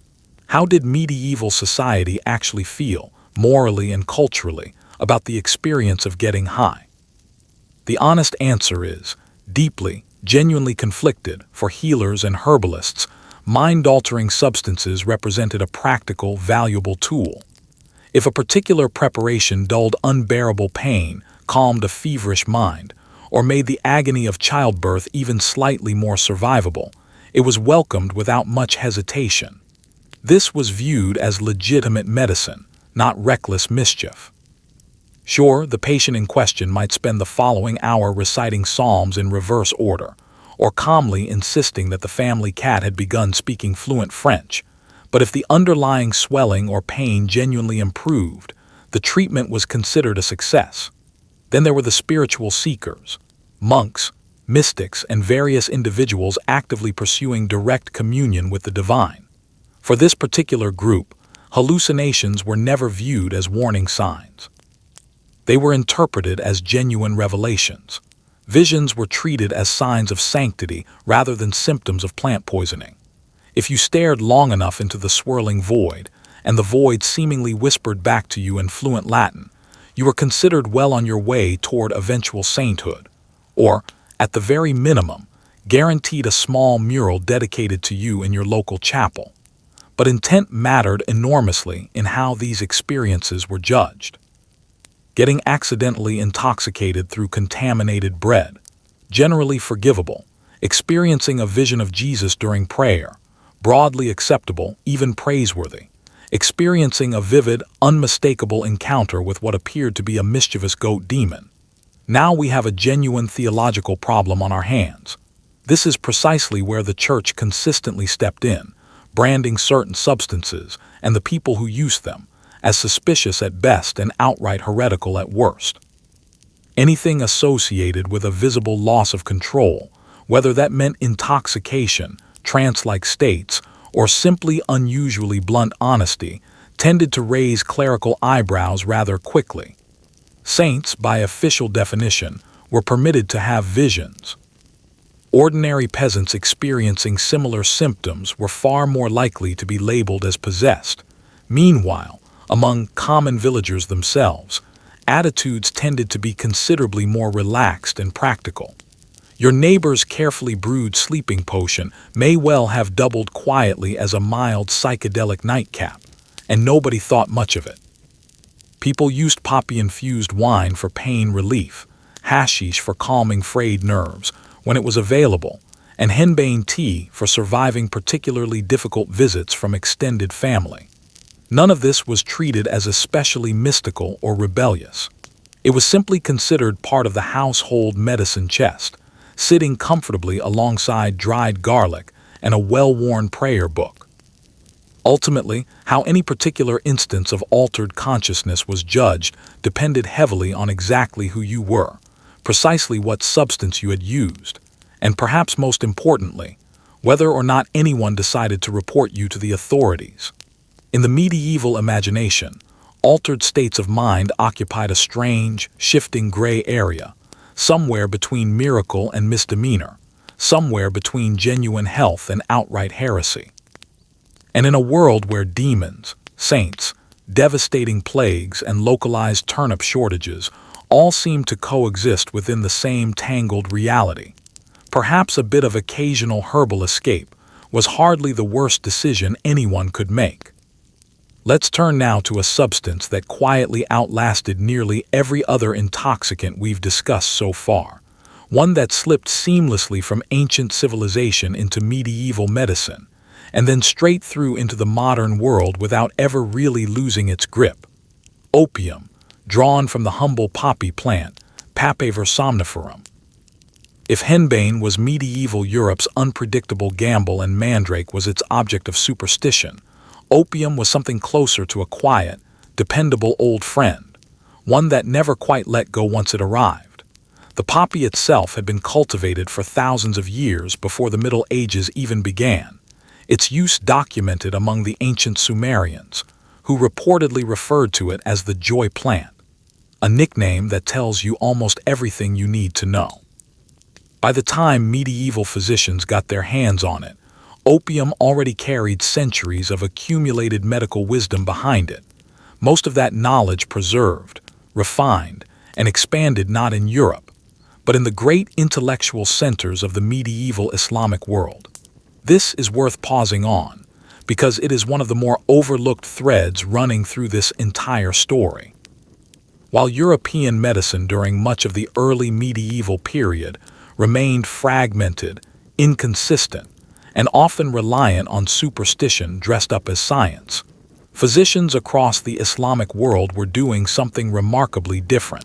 How did medieval society actually feel, morally and culturally, about the experience of getting high? The honest answer is, deeply, genuinely conflicted. For healers and herbalists, mind-altering substances represented a practical, valuable tool. If a particular preparation dulled unbearable pain, calmed a feverish mind, or made the agony of childbirth even slightly more survivable, it was welcomed without much hesitation. This was viewed as legitimate medicine, not reckless mischief. Sure, the patient in question might spend the following hour reciting psalms in reverse order, or calmly insisting that the family cat had begun speaking fluent French. But if the underlying swelling or pain genuinely improved, the treatment was considered a success. Then there were the spiritual seekers, monks, mystics, and various individuals actively pursuing direct communion with the divine. For this particular group, hallucinations were never viewed as warning signs. They were interpreted as genuine revelations. Visions were treated as signs of sanctity rather than symptoms of plant poisoning. If you stared long enough into the swirling void, and the void seemingly whispered back to you in fluent Latin, you were considered well on your way toward eventual sainthood, or, at the very minimum, guaranteed a small mural dedicated to you in your local chapel. But intent mattered enormously in how these experiences were judged. Getting accidentally intoxicated through contaminated bread, generally forgivable. Experiencing a vision of Jesus during prayer, broadly acceptable, even praiseworthy. Experiencing a vivid, unmistakable encounter with what appeared to be a mischievous goat demon. Now we have a genuine theological problem on our hands. This is precisely where the church consistently stepped in, branding certain substances and the people who used them as suspicious at best and outright heretical at worst. Anything associated with a visible loss of control, whether that meant intoxication, trance-like states, or simply unusually blunt honesty, tended to raise clerical eyebrows rather quickly. Saints, by official definition, were permitted to have visions. Ordinary peasants experiencing similar symptoms were far more likely to be labeled as possessed. Meanwhile, among common villagers themselves, attitudes tended to be considerably more relaxed and practical. Your neighbor's carefully brewed sleeping potion may well have doubled quietly as a mild psychedelic nightcap, and nobody thought much of it. People used poppy-infused wine for pain relief, hashish for calming frayed nerves when it was available, and henbane tea for surviving particularly difficult visits from extended family. None of this was treated as especially mystical or rebellious. It was simply considered part of the household medicine chest, sitting comfortably alongside dried garlic and a well-worn prayer book. Ultimately, how any particular instance of altered consciousness was judged depended heavily on exactly who you were, precisely what substance you had used, and perhaps most importantly, whether or not anyone decided to report you to the authorities. In the medieval imagination, altered states of mind occupied a strange, shifting gray area, somewhere between miracle and misdemeanor, somewhere between genuine health and outright heresy. And in a world where demons, saints, devastating plagues, and localized turnip shortages all seem to coexist within the same tangled reality, perhaps a bit of occasional herbal escape was hardly the worst decision anyone could make. Let's turn now to a substance that quietly outlasted nearly every other intoxicant we've discussed so far, one that slipped seamlessly from ancient civilization into medieval medicine, and then straight through into the modern world without ever really losing its grip. Opium, drawn from the humble poppy plant, Papaver somniferum. If henbane was medieval Europe's unpredictable gamble and mandrake was its object of superstition, opium was something closer to a quiet, dependable old friend, one that never quite let go once it arrived. The poppy itself had been cultivated for thousands of years before the Middle Ages even began, its use documented among the ancient Sumerians, who reportedly referred to it as the joy plant, a nickname that tells you almost everything you need to know. By the time medieval physicians got their hands on it, opium already carried centuries of accumulated medical wisdom behind it, most of that knowledge preserved, refined, and expanded not in Europe, but in the great intellectual centers of the medieval Islamic world. This is worth pausing on, because it is one of the more overlooked threads running through this entire story. While European medicine during much of the early medieval period remained fragmented, inconsistent, and often reliant on superstition dressed up as science, physicians across the Islamic world were doing something remarkably different.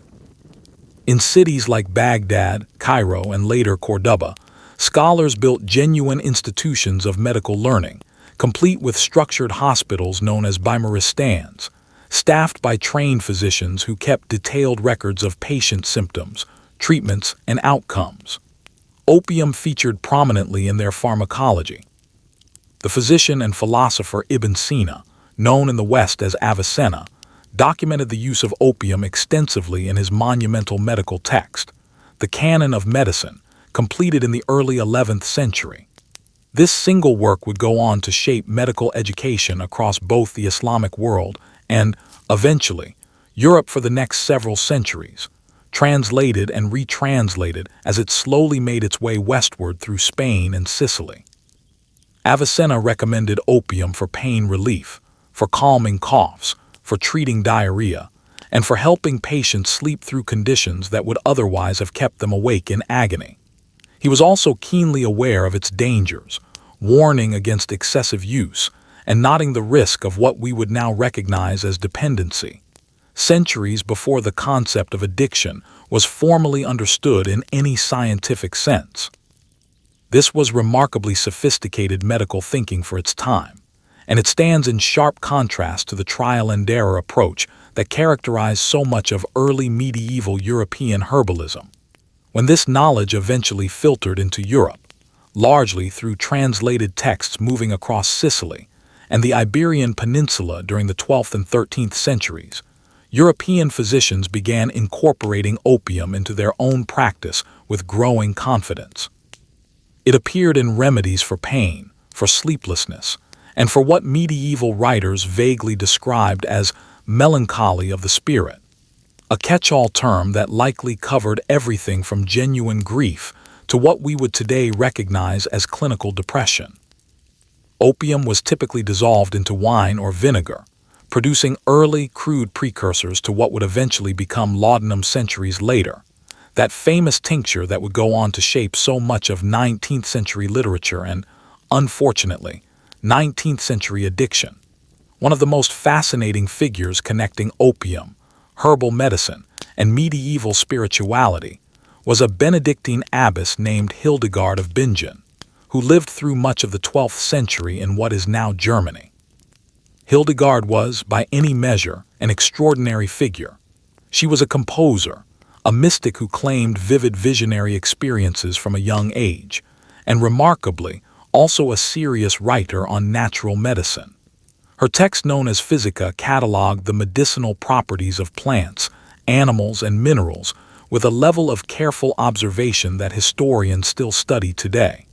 In cities like Baghdad, Cairo, and later Cordoba, scholars built genuine institutions of medical learning, complete with structured hospitals known as bimaristans, staffed by trained physicians who kept detailed records of patient symptoms, treatments, and outcomes. Opium featured prominently in their pharmacology. The physician and philosopher Ibn Sina, known in the West as Avicenna, documented the use of opium extensively in his monumental medical text, the Canon of Medicine, completed in the early 11th century. This single work would go on to shape medical education across both the Islamic world and, eventually, Europe for the next several centuries, translated and retranslated as it slowly made its way westward through Spain and Sicily. Avicenna recommended opium for pain relief, for calming coughs, for treating diarrhea, and for helping patients sleep through conditions that would otherwise have kept them awake in agony. He was also keenly aware of its dangers, warning against excessive use, and noting the risk of what we would now recognize as dependency, centuries before the concept of addiction was formally understood in any scientific sense. This was remarkably sophisticated medical thinking for its time, and it stands in sharp contrast to the trial-and-error approach that characterized so much of early medieval European herbalism. When this knowledge eventually filtered into Europe, largely through translated texts moving across Sicily and the Iberian Peninsula during the 12th and 13th centuries, European physicians began incorporating opium into their own practice with growing confidence. It appeared in remedies for pain, for sleeplessness, and for what medieval writers vaguely described as melancholy of the spirit, a catch-all term that likely covered everything from genuine grief to what we would today recognize as clinical depression. Opium was typically dissolved into wine or vinegar, producing early, crude precursors to what would eventually become laudanum centuries later, that famous tincture that would go on to shape so much of 19th century literature and, unfortunately, 19th century addiction. One of the most fascinating figures connecting opium, herbal medicine, and medieval spirituality was a Benedictine abbess named Hildegard of Bingen, who lived through much of the 12th century in what is now Germany. Hildegard was, by any measure, an extraordinary figure. She was a composer, a mystic who claimed vivid visionary experiences from a young age, and remarkably, also a serious writer on natural medicine. Her text known as Physica cataloged the medicinal properties of plants, animals, and minerals with a level of careful observation that historians still study today.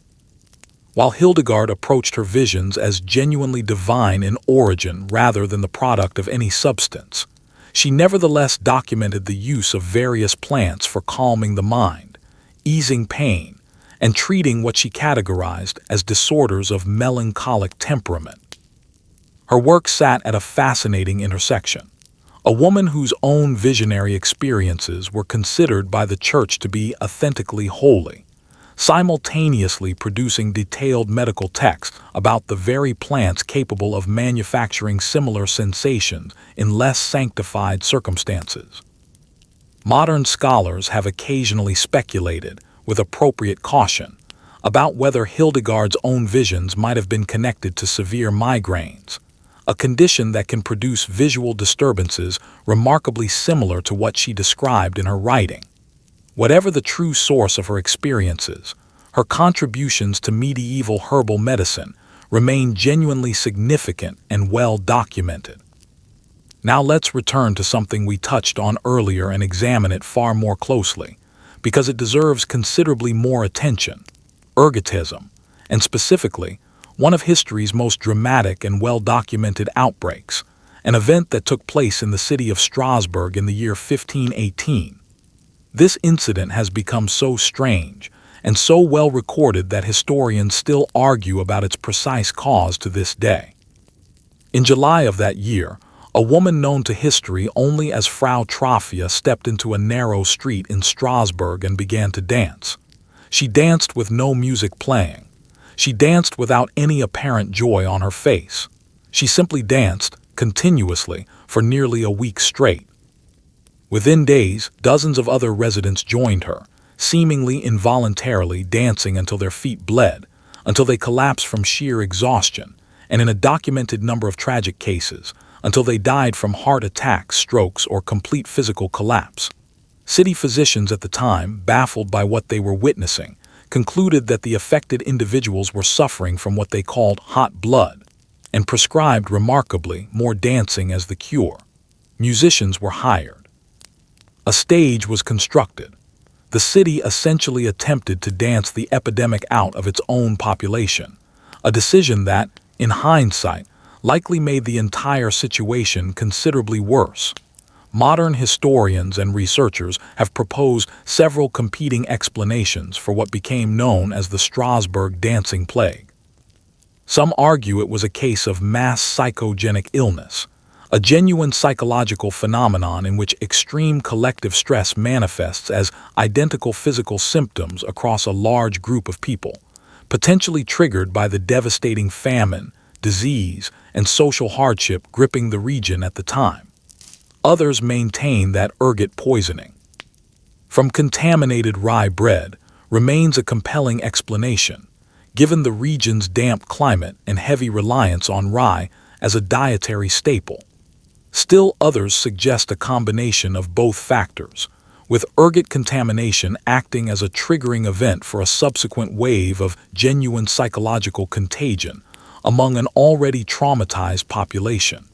While Hildegard approached her visions as genuinely divine in origin rather than the product of any substance, she nevertheless documented the use of various plants for calming the mind, easing pain, and treating what she categorized as disorders of melancholic temperament. Her work sat at a fascinating intersection. A woman whose own visionary experiences were considered by the Church to be authentically holy, simultaneously producing detailed medical texts about the very plants capable of manufacturing similar sensations in less sanctified circumstances. Modern scholars have occasionally speculated, with appropriate caution, about whether Hildegard's own visions might have been connected to severe migraines, a condition that can produce visual disturbances remarkably similar to what she described in her writing. Whatever the true source of her experiences, her contributions to medieval herbal medicine remain genuinely significant and well documented. Now let's return to something we touched on earlier and examine it far more closely, because it deserves considerably more attention: ergotism, and specifically, one of history's most dramatic and well-documented outbreaks, an event that took place in the city of Strasbourg in the year 1518. This incident has become so strange and so well recorded that historians still argue about its precise cause to this day. In July of that year, a woman known to history only as Frau Trophia stepped into a narrow street in Strasbourg and began to dance. She danced with no music playing. She danced without any apparent joy on her face. She simply danced, continuously, for nearly a week straight. Within days, dozens of other residents joined her, seemingly involuntarily dancing until their feet bled, until they collapsed from sheer exhaustion, and in a documented number of tragic cases, until they died from heart attacks, strokes, or complete physical collapse. City physicians at the time, baffled by what they were witnessing, concluded that the affected individuals were suffering from what they called hot blood, and prescribed remarkably more dancing as the cure. Musicians were hired. A stage was constructed. The city essentially attempted to dance the epidemic out of its own population, a decision that, in hindsight, likely made the entire situation considerably worse. Modern historians and researchers have proposed several competing explanations for what became known as the Strasbourg dancing plague. Some argue it was a case of mass psychogenic illness, a genuine psychological phenomenon in which extreme collective stress manifests as identical physical symptoms across a large group of people, potentially triggered by the devastating famine, disease, and social hardship gripping the region at the time. Others maintain that ergot poisoning from contaminated rye bread remains a compelling explanation, given the region's damp climate and heavy reliance on rye as a dietary staple. Still others suggest a combination of both factors, with ergot contamination acting as a triggering event for a subsequent wave of genuine psychological contagion among an already traumatized population.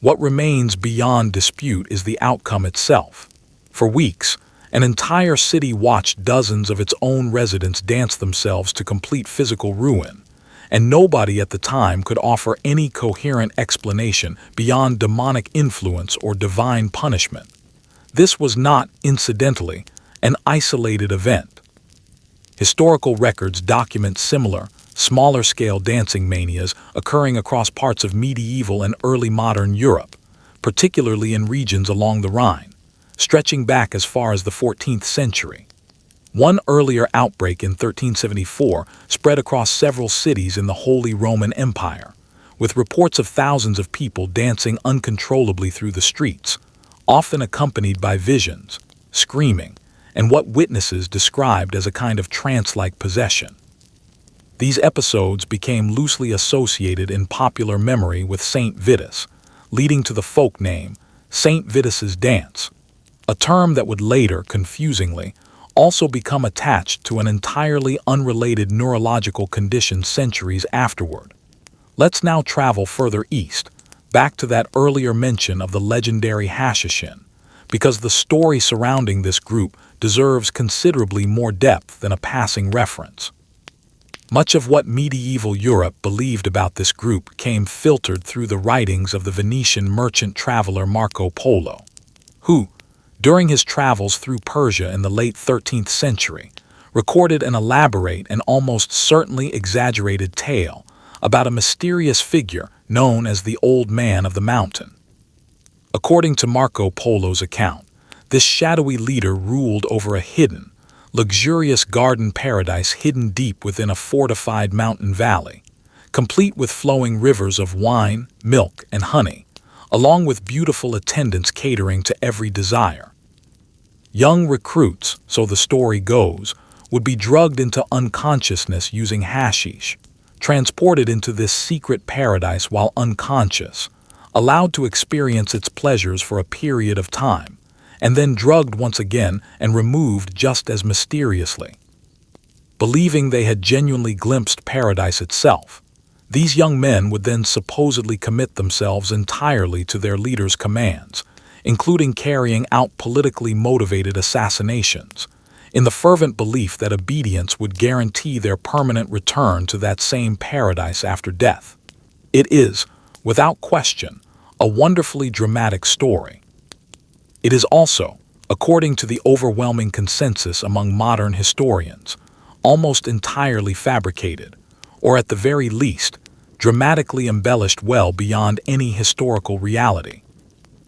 What remains beyond dispute is the outcome itself. For weeks, an entire city watched dozens of its own residents dance themselves to complete physical ruin, and nobody at the time could offer any coherent explanation beyond demonic influence or divine punishment. This was not, incidentally, an isolated event. Historical records document similar, smaller-scale dancing manias occurring across parts of medieval and early modern Europe, particularly in regions along the Rhine, stretching back as far as the 14th century. One earlier outbreak in 1374 spread across several cities in the Holy Roman Empire, with reports of thousands of people dancing uncontrollably through the streets, often accompanied by visions, screaming, and what witnesses described as a kind of trance-like possession. These episodes became loosely associated in popular memory with Saint Vitus, leading to the folk name Saint Vitus's Dance, a term that would later, confusingly, also become attached to an entirely unrelated neurological condition centuries afterward. Let's now travel further east, back to that earlier mention of the legendary Hashishin, because the story surrounding this group deserves considerably more depth than a passing reference. Much of what medieval Europe believed about this group came filtered through the writings of the Venetian merchant traveler Marco Polo, who, during his travels through Persia in the late 13th century, recorded an elaborate and almost certainly exaggerated tale about a mysterious figure known as the Old Man of the Mountain. According to Marco Polo's account, this shadowy leader ruled over a hidden, luxurious garden paradise hidden deep within a fortified mountain valley, complete with flowing rivers of wine, milk, and honey, along with beautiful attendants catering to every desire. Young recruits, so the story goes, would be drugged into unconsciousness using hashish, transported into this secret paradise while unconscious, allowed to experience its pleasures for a period of time, and then drugged once again and removed just as mysteriously. Believing they had genuinely glimpsed paradise itself, these young men would then supposedly commit themselves entirely to their leader's commands, including carrying out politically motivated assassinations, in the fervent belief that obedience would guarantee their permanent return to that same paradise after death. It is, without question, a wonderfully dramatic story. It is also, according to the overwhelming consensus among modern historians, almost entirely fabricated, or at the very least, dramatically embellished well beyond any historical reality.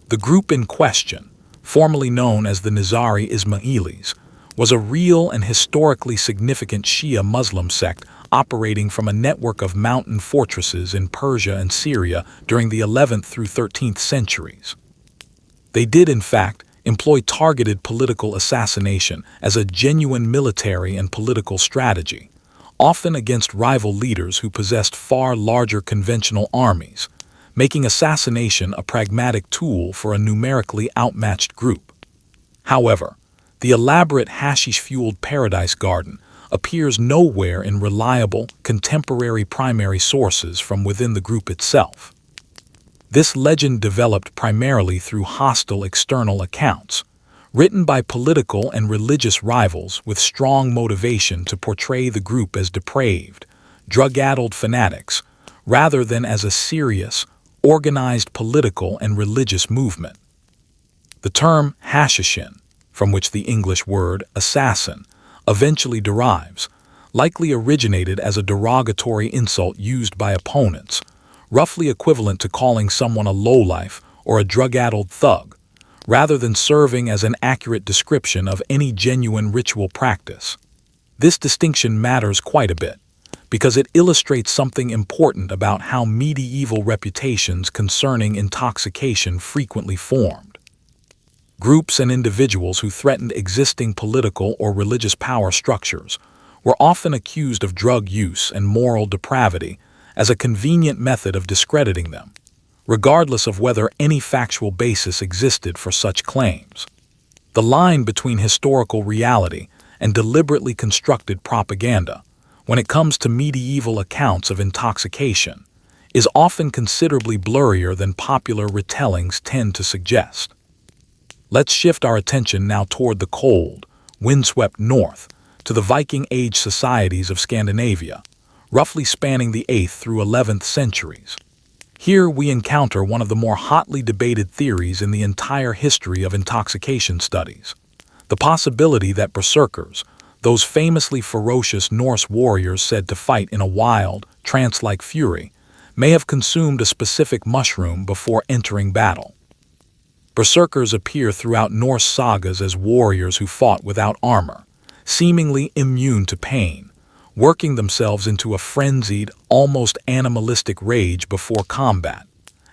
The group in question, formerly known as the Nizari Ismailis, was a real and historically significant Shia Muslim sect operating from a network of mountain fortresses in Persia and Syria during the 11th through 13th centuries. They did, in fact, employ targeted political assassination as a genuine military and political strategy, often against rival leaders who possessed far larger conventional armies, making assassination a pragmatic tool for a numerically outmatched group. However, the elaborate hashish-fueled paradise garden appears nowhere in reliable, contemporary primary sources from within the group itself. This legend developed primarily through hostile external accounts, written by political and religious rivals with strong motivation to portray the group as depraved, drug-addled fanatics, rather than as a serious, organized political and religious movement. The term Hashishin, from which the English word assassin eventually derives, likely originated as a derogatory insult used by opponents, roughly equivalent to calling someone a lowlife or a drug-addled thug, rather than serving as an accurate description of any genuine ritual practice. This distinction matters quite a bit, because it illustrates something important about how medieval reputations concerning intoxication frequently formed. Groups and individuals who threatened existing political or religious power structures were often accused of drug use and moral depravity as a convenient method of discrediting them, regardless of whether any factual basis existed for such claims. The line between historical reality and deliberately constructed propaganda, when it comes to medieval accounts of intoxication, is often considerably blurrier than popular retellings tend to suggest. Let's shift our attention now toward the cold, windswept north, to the Viking Age societies of Scandinavia, roughly spanning the 8th through 11th centuries. Here we encounter one of the more hotly debated theories in the entire history of intoxication studies: the possibility that berserkers, those famously ferocious Norse warriors said to fight in a wild, trance-like fury, may have consumed a specific mushroom before entering battle. Berserkers appear throughout Norse sagas as warriors who fought without armor, seemingly immune to pain, working themselves into a frenzied, almost animalistic rage before combat,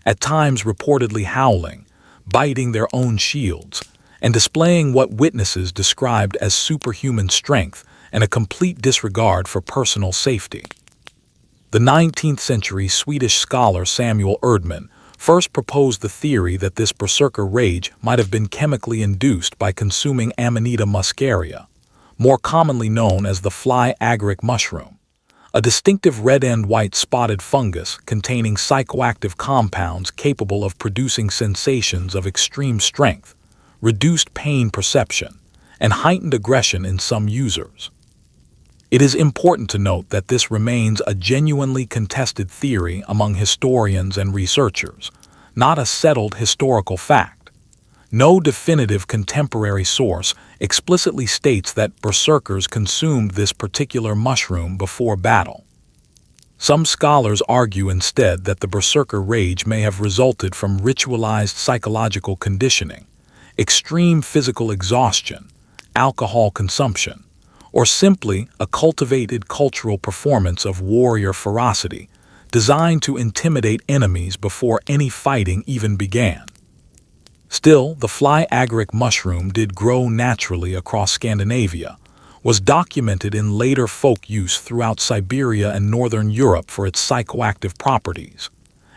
at times reportedly howling, biting their own shields, and displaying what witnesses described as superhuman strength and a complete disregard for personal safety. The 19th century Swedish scholar Samuel Erdman first proposed the theory that this berserker rage might have been chemically induced by consuming Amanita muscaria, more commonly known as the fly agaric mushroom, a distinctive red and white spotted fungus containing psychoactive compounds capable of producing sensations of extreme strength, reduced pain perception, and heightened aggression in some users. It is important to note that this remains a genuinely contested theory among historians and researchers, not a settled historical fact. No definitive contemporary source explicitly states that berserkers consumed this particular mushroom before battle. Some scholars argue instead that the berserker rage may have resulted from ritualized psychological conditioning, extreme physical exhaustion, alcohol consumption, or simply a cultivated cultural performance of warrior ferocity designed to intimidate enemies before any fighting even began. Still, the fly agaric mushroom did grow naturally across Scandinavia, was documented in later folk use throughout Siberia and northern Europe for its psychoactive properties,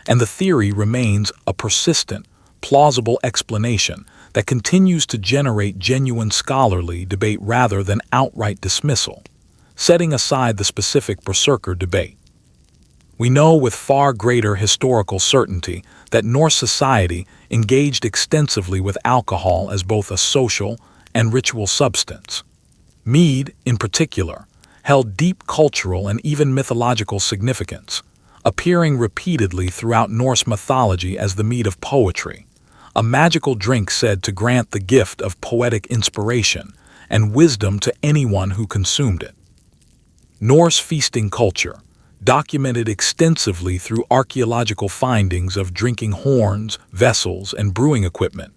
and the theory remains a persistent, plausible explanation that continues to generate genuine scholarly debate rather than outright dismissal, setting aside the specific berserker debate. We know with far greater historical certainty that Norse society engaged extensively with alcohol as both a social and ritual substance. Mead, in particular, held deep cultural and even mythological significance, appearing repeatedly throughout Norse mythology as the mead of poetry, a magical drink said to grant the gift of poetic inspiration and wisdom to anyone who consumed it. Norse feasting culture, documented extensively through archaeological findings of drinking horns, vessels, and brewing equipment,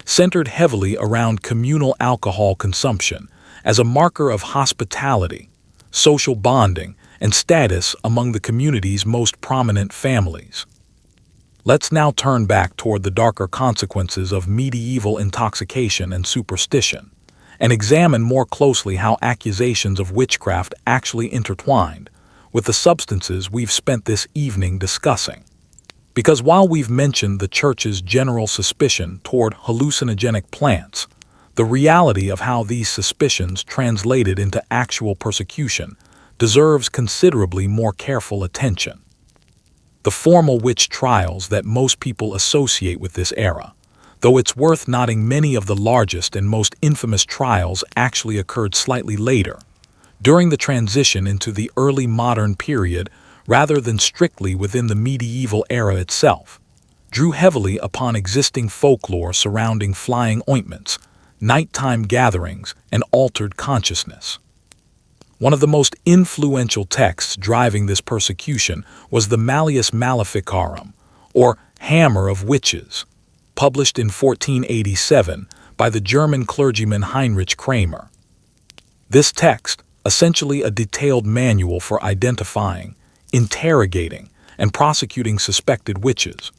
centered heavily around communal alcohol consumption as a marker of hospitality, social bonding, and status among the community's most prominent families. Let's now turn back toward the darker consequences of medieval intoxication and superstition, and examine more closely how accusations of witchcraft actually intertwined with the substances we've spent this evening discussing. Because while we've mentioned the Church's general suspicion toward hallucinogenic plants, the reality of how these suspicions translated into actual persecution deserves considerably more careful attention. The formal witch trials that most people associate with this era, though it's worth noting many of the largest and most infamous trials actually occurred slightly later, during the transition into the early modern period rather than strictly within the medieval era itself, drew heavily upon existing folklore surrounding flying ointments, nighttime gatherings, and altered consciousness. One of the most influential texts driving this persecution was the Malleus Maleficarum, or Hammer of Witches, published in 1487 by the German clergyman Heinrich Kramer. This text, essentially a detailed manual for identifying, interrogating, and prosecuting suspected witches,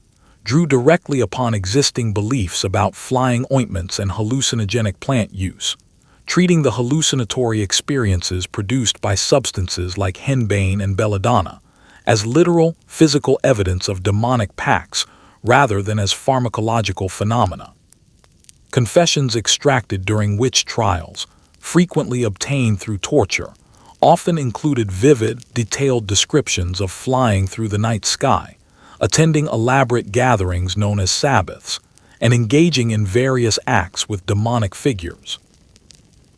drew directly upon existing beliefs about flying ointments and hallucinogenic plant use, treating the hallucinatory experiences produced by substances like henbane and belladonna as literal, physical evidence of demonic pacts rather than as pharmacological phenomena. Confessions extracted during witch trials, frequently obtained through torture, often included vivid, detailed descriptions of flying through the night sky, attending elaborate gatherings known as Sabbaths, and engaging in various acts with demonic figures.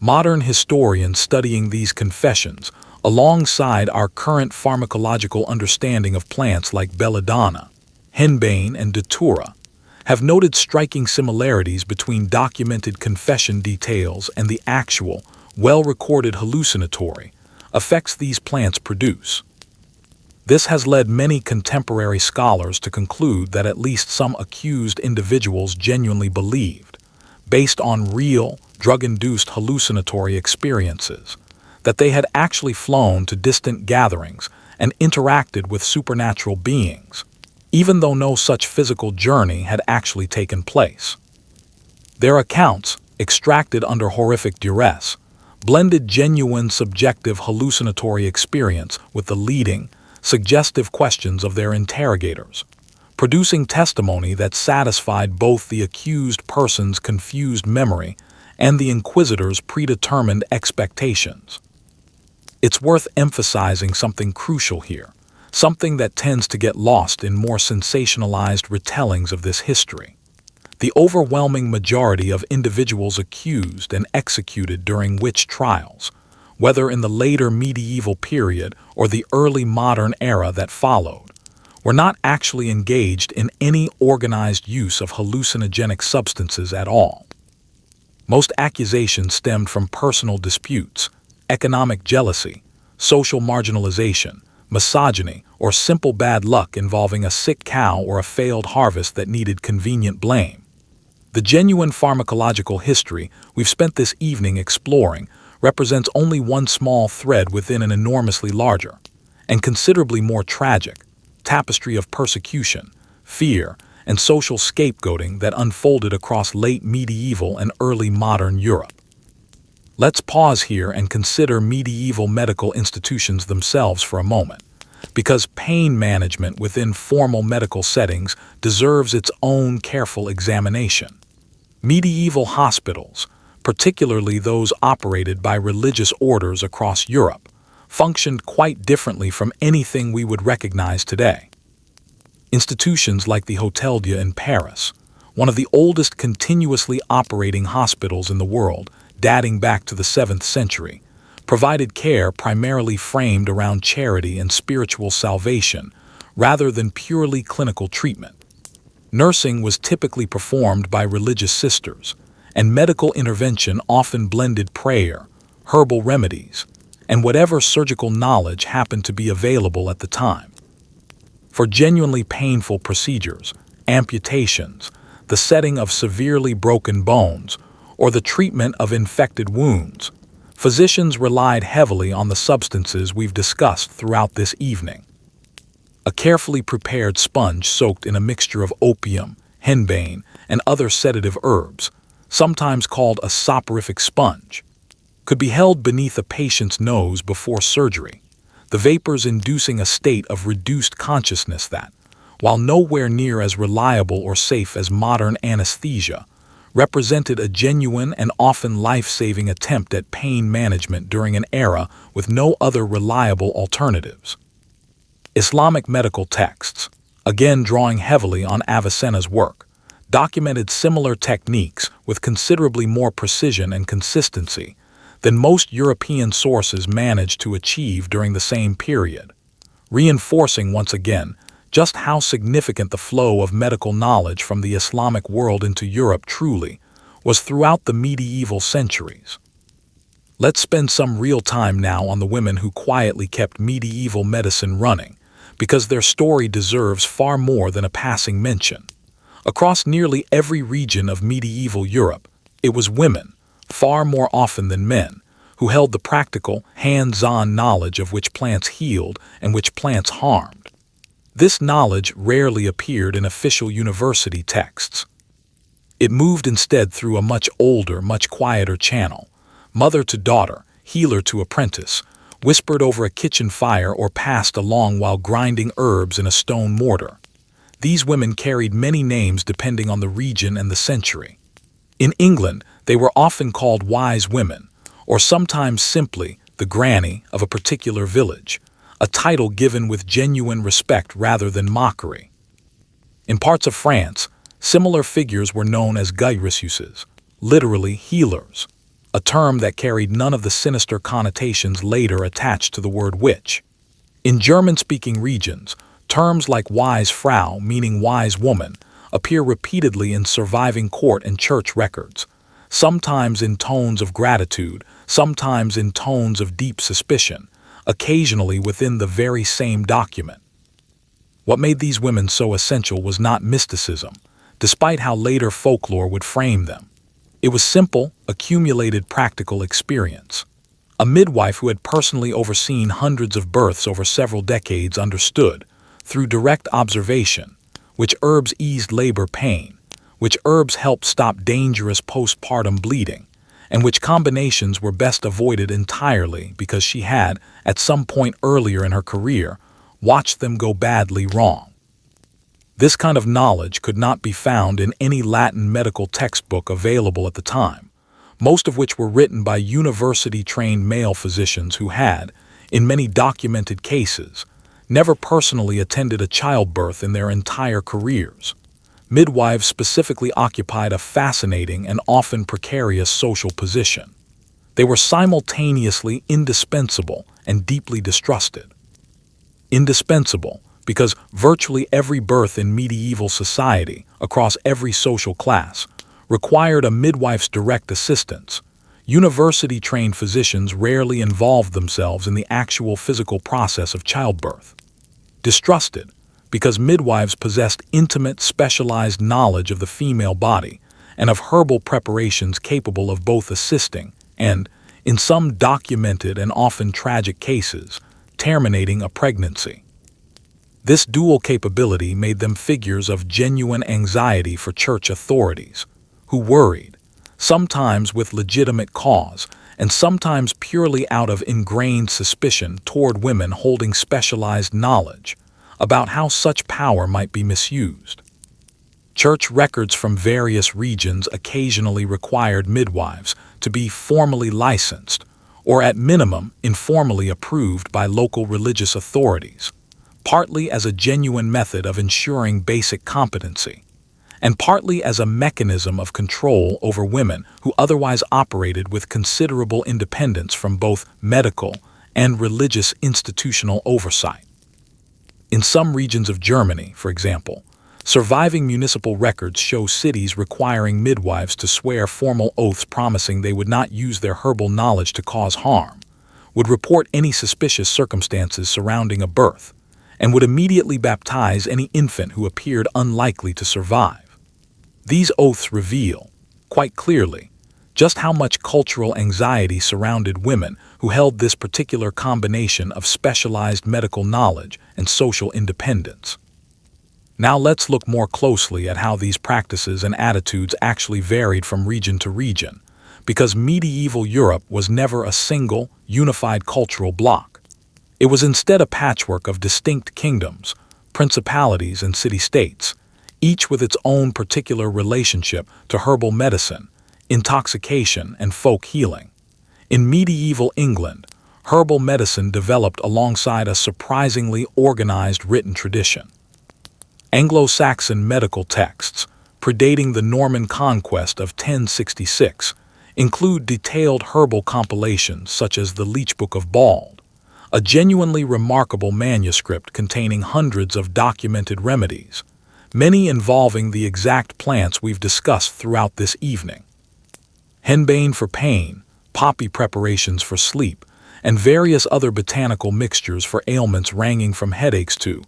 Modern historians studying these confessions, alongside our current pharmacological understanding of plants like belladonna, henbane, and datura, have noted striking similarities between documented confession details and the actual, well-recorded hallucinatory effects these plants produce. This has led many contemporary scholars to conclude that at least some accused individuals genuinely believed, based on real, drug-induced hallucinatory experiences, that they had actually flown to distant gatherings and interacted with supernatural beings, even though no such physical journey had actually taken place. Their accounts, extracted under horrific duress, blended genuine subjective hallucinatory experience with the leading, suggestive questions of their interrogators, producing testimony that satisfied both the accused person's confused memory and the inquisitor's predetermined expectations. It's worth emphasizing something crucial here, something that tends to get lost in more sensationalized retellings of this history. The overwhelming majority of individuals accused and executed during witch trials whether in the later medieval period or the early modern era that followed, were not actually engaged in any organized use of hallucinogenic substances at all. Most accusations stemmed from personal disputes, economic jealousy, social marginalization, misogyny, or simple bad luck involving a sick cow or a failed harvest that needed convenient blame. The genuine pharmacological history we've spent this evening exploring represents only one small thread within an enormously larger, and considerably more tragic, tapestry of persecution, fear, and social scapegoating that unfolded across late medieval and early modern Europe. Let's pause here and consider medieval medical institutions themselves for a moment, because pain management within formal medical settings deserves its own careful examination. Medieval hospitals, particularly those operated by religious orders across Europe, functioned quite differently from anything we would recognize today. Institutions like the Hôtel Dieu in Paris, one of the oldest continuously operating hospitals in the world, dating back to the 7th century, provided care primarily framed around charity and spiritual salvation rather than purely clinical treatment. Nursing was typically performed by religious sisters, and medical intervention often blended prayer, herbal remedies, and whatever surgical knowledge happened to be available at the time. For genuinely painful procedures, amputations, the setting of severely broken bones, or the treatment of infected wounds, physicians relied heavily on the substances we've discussed throughout this evening. A carefully prepared sponge soaked in a mixture of opium, henbane, and other sedative herbs, sometimes called a soporific sponge, could be held beneath a patient's nose before surgery, the vapors inducing a state of reduced consciousness that, while nowhere near as reliable or safe as modern anesthesia, represented a genuine and often life-saving attempt at pain management during an era with no other reliable alternatives. Islamic medical texts, again drawing heavily on Avicenna's work, documented similar techniques with considerably more precision and consistency than most European sources managed to achieve during the same period, reinforcing once again just how significant the flow of medical knowledge from the Islamic world into Europe truly was throughout the medieval centuries. Let's spend some real time now on the women who quietly kept medieval medicine running, because their story deserves far more than a passing mention. Across nearly every region of medieval Europe, it was women, far more often than men, who held the practical, hands-on knowledge of which plants healed and which plants harmed. This knowledge rarely appeared in official university texts. It moved instead through a much older, much quieter channel, mother to daughter, healer to apprentice, whispered over a kitchen fire or passed along while grinding herbs in a stone mortar. These women carried many names depending on the region and the century. In England, they were often called wise women, or sometimes simply the granny of a particular village, a title given with genuine respect rather than mockery. In parts of France, similar figures were known as guérisseuses, literally healers, a term that carried none of the sinister connotations later attached to the word witch. In German-speaking regions, terms like wise Frau, meaning wise woman, appear repeatedly in surviving court and church records, sometimes in tones of gratitude, sometimes in tones of deep suspicion, occasionally within the very same document. What made these women so essential was not mysticism, despite how later folklore would frame them. It was simple, accumulated practical experience. A midwife who had personally overseen hundreds of births over several decades understood, through direct observation, which herbs eased labor pain, which herbs helped stop dangerous postpartum bleeding, and which combinations were best avoided entirely because she had, at some point earlier in her career, watched them go badly wrong. This kind of knowledge could not be found in any Latin medical textbook available at the time, most of which were written by university-trained male physicians who had, in many documented cases, never personally attended a childbirth in their entire careers. Midwives specifically occupied a fascinating and often precarious social position. They were simultaneously indispensable and deeply distrusted. Indispensable because virtually every birth in medieval society, across every social class, required a midwife's direct assistance. University-trained physicians rarely involved themselves in the actual physical process of childbirth. Distrusted because midwives possessed intimate, specialized knowledge of the female body and of herbal preparations capable of both assisting and, in some documented and often tragic cases, terminating a pregnancy. This dual capability made them figures of genuine anxiety for church authorities, who worried, sometimes with legitimate cause, and sometimes purely out of ingrained suspicion toward women holding specialized knowledge, about how such power might be misused. Church records from various regions occasionally required midwives to be formally licensed, or at minimum informally approved by local religious authorities, partly as a genuine method of ensuring basic competency, and partly as a mechanism of control over women who otherwise operated with considerable independence from both medical and religious institutional oversight. In some regions of Germany, for example, surviving municipal records show cities requiring midwives to swear formal oaths promising they would not use their herbal knowledge to cause harm, would report any suspicious circumstances surrounding a birth, and would immediately baptize any infant who appeared unlikely to survive. These oaths reveal, quite clearly, just how much cultural anxiety surrounded women who held this particular combination of specialized medical knowledge and social independence. Now let's look more closely at how these practices and attitudes actually varied from region to region, because medieval Europe was never a single, unified cultural bloc. It was instead a patchwork of distinct kingdoms, principalities, and city-states, each with its own particular relationship to herbal medicine, intoxication, and folk healing. In medieval England, herbal medicine developed alongside a surprisingly organized written tradition. Anglo-Saxon medical texts, predating the Norman conquest of 1066, include detailed herbal compilations such as the Leech Book of Bald, a genuinely remarkable manuscript containing hundreds of documented remedies, many involving the exact plants we've discussed throughout this evening. Henbane for pain, poppy preparations for sleep, and various other botanical mixtures for ailments ranging from headaches to,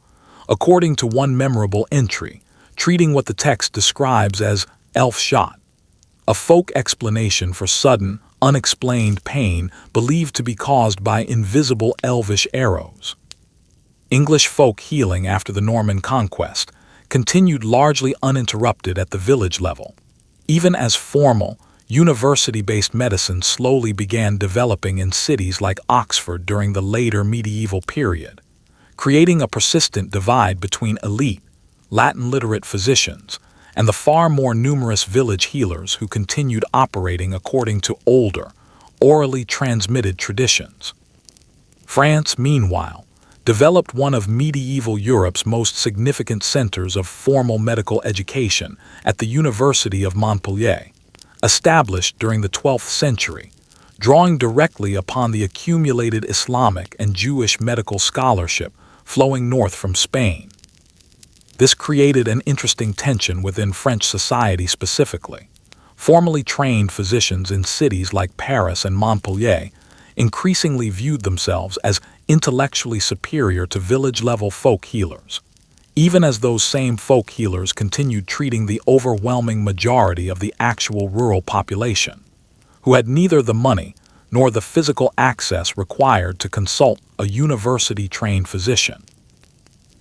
according to one memorable entry, treating what the text describes as elf shot, a folk explanation for sudden, unexplained pain believed to be caused by invisible elvish arrows. English folk healing after the Norman conquest continued largely uninterrupted at the village level, even as formal, university-based medicine slowly began developing in cities like Oxford during the later medieval period, creating a persistent divide between elite, Latin-literate physicians and the far more numerous village healers who continued operating according to older, orally transmitted traditions. France, meanwhile, developed one of medieval Europe's most significant centers of formal medical education at the University of Montpellier, established during the 12th century, drawing directly upon the accumulated Islamic and Jewish medical scholarship flowing north from Spain. This created an interesting tension within French society specifically. Formally trained physicians in cities like Paris and Montpellier increasingly viewed themselves as intellectually superior to village-level folk healers, even as those same folk healers continued treating the overwhelming majority of the actual rural population, who had neither the money nor the physical access required to consult a university-trained physician.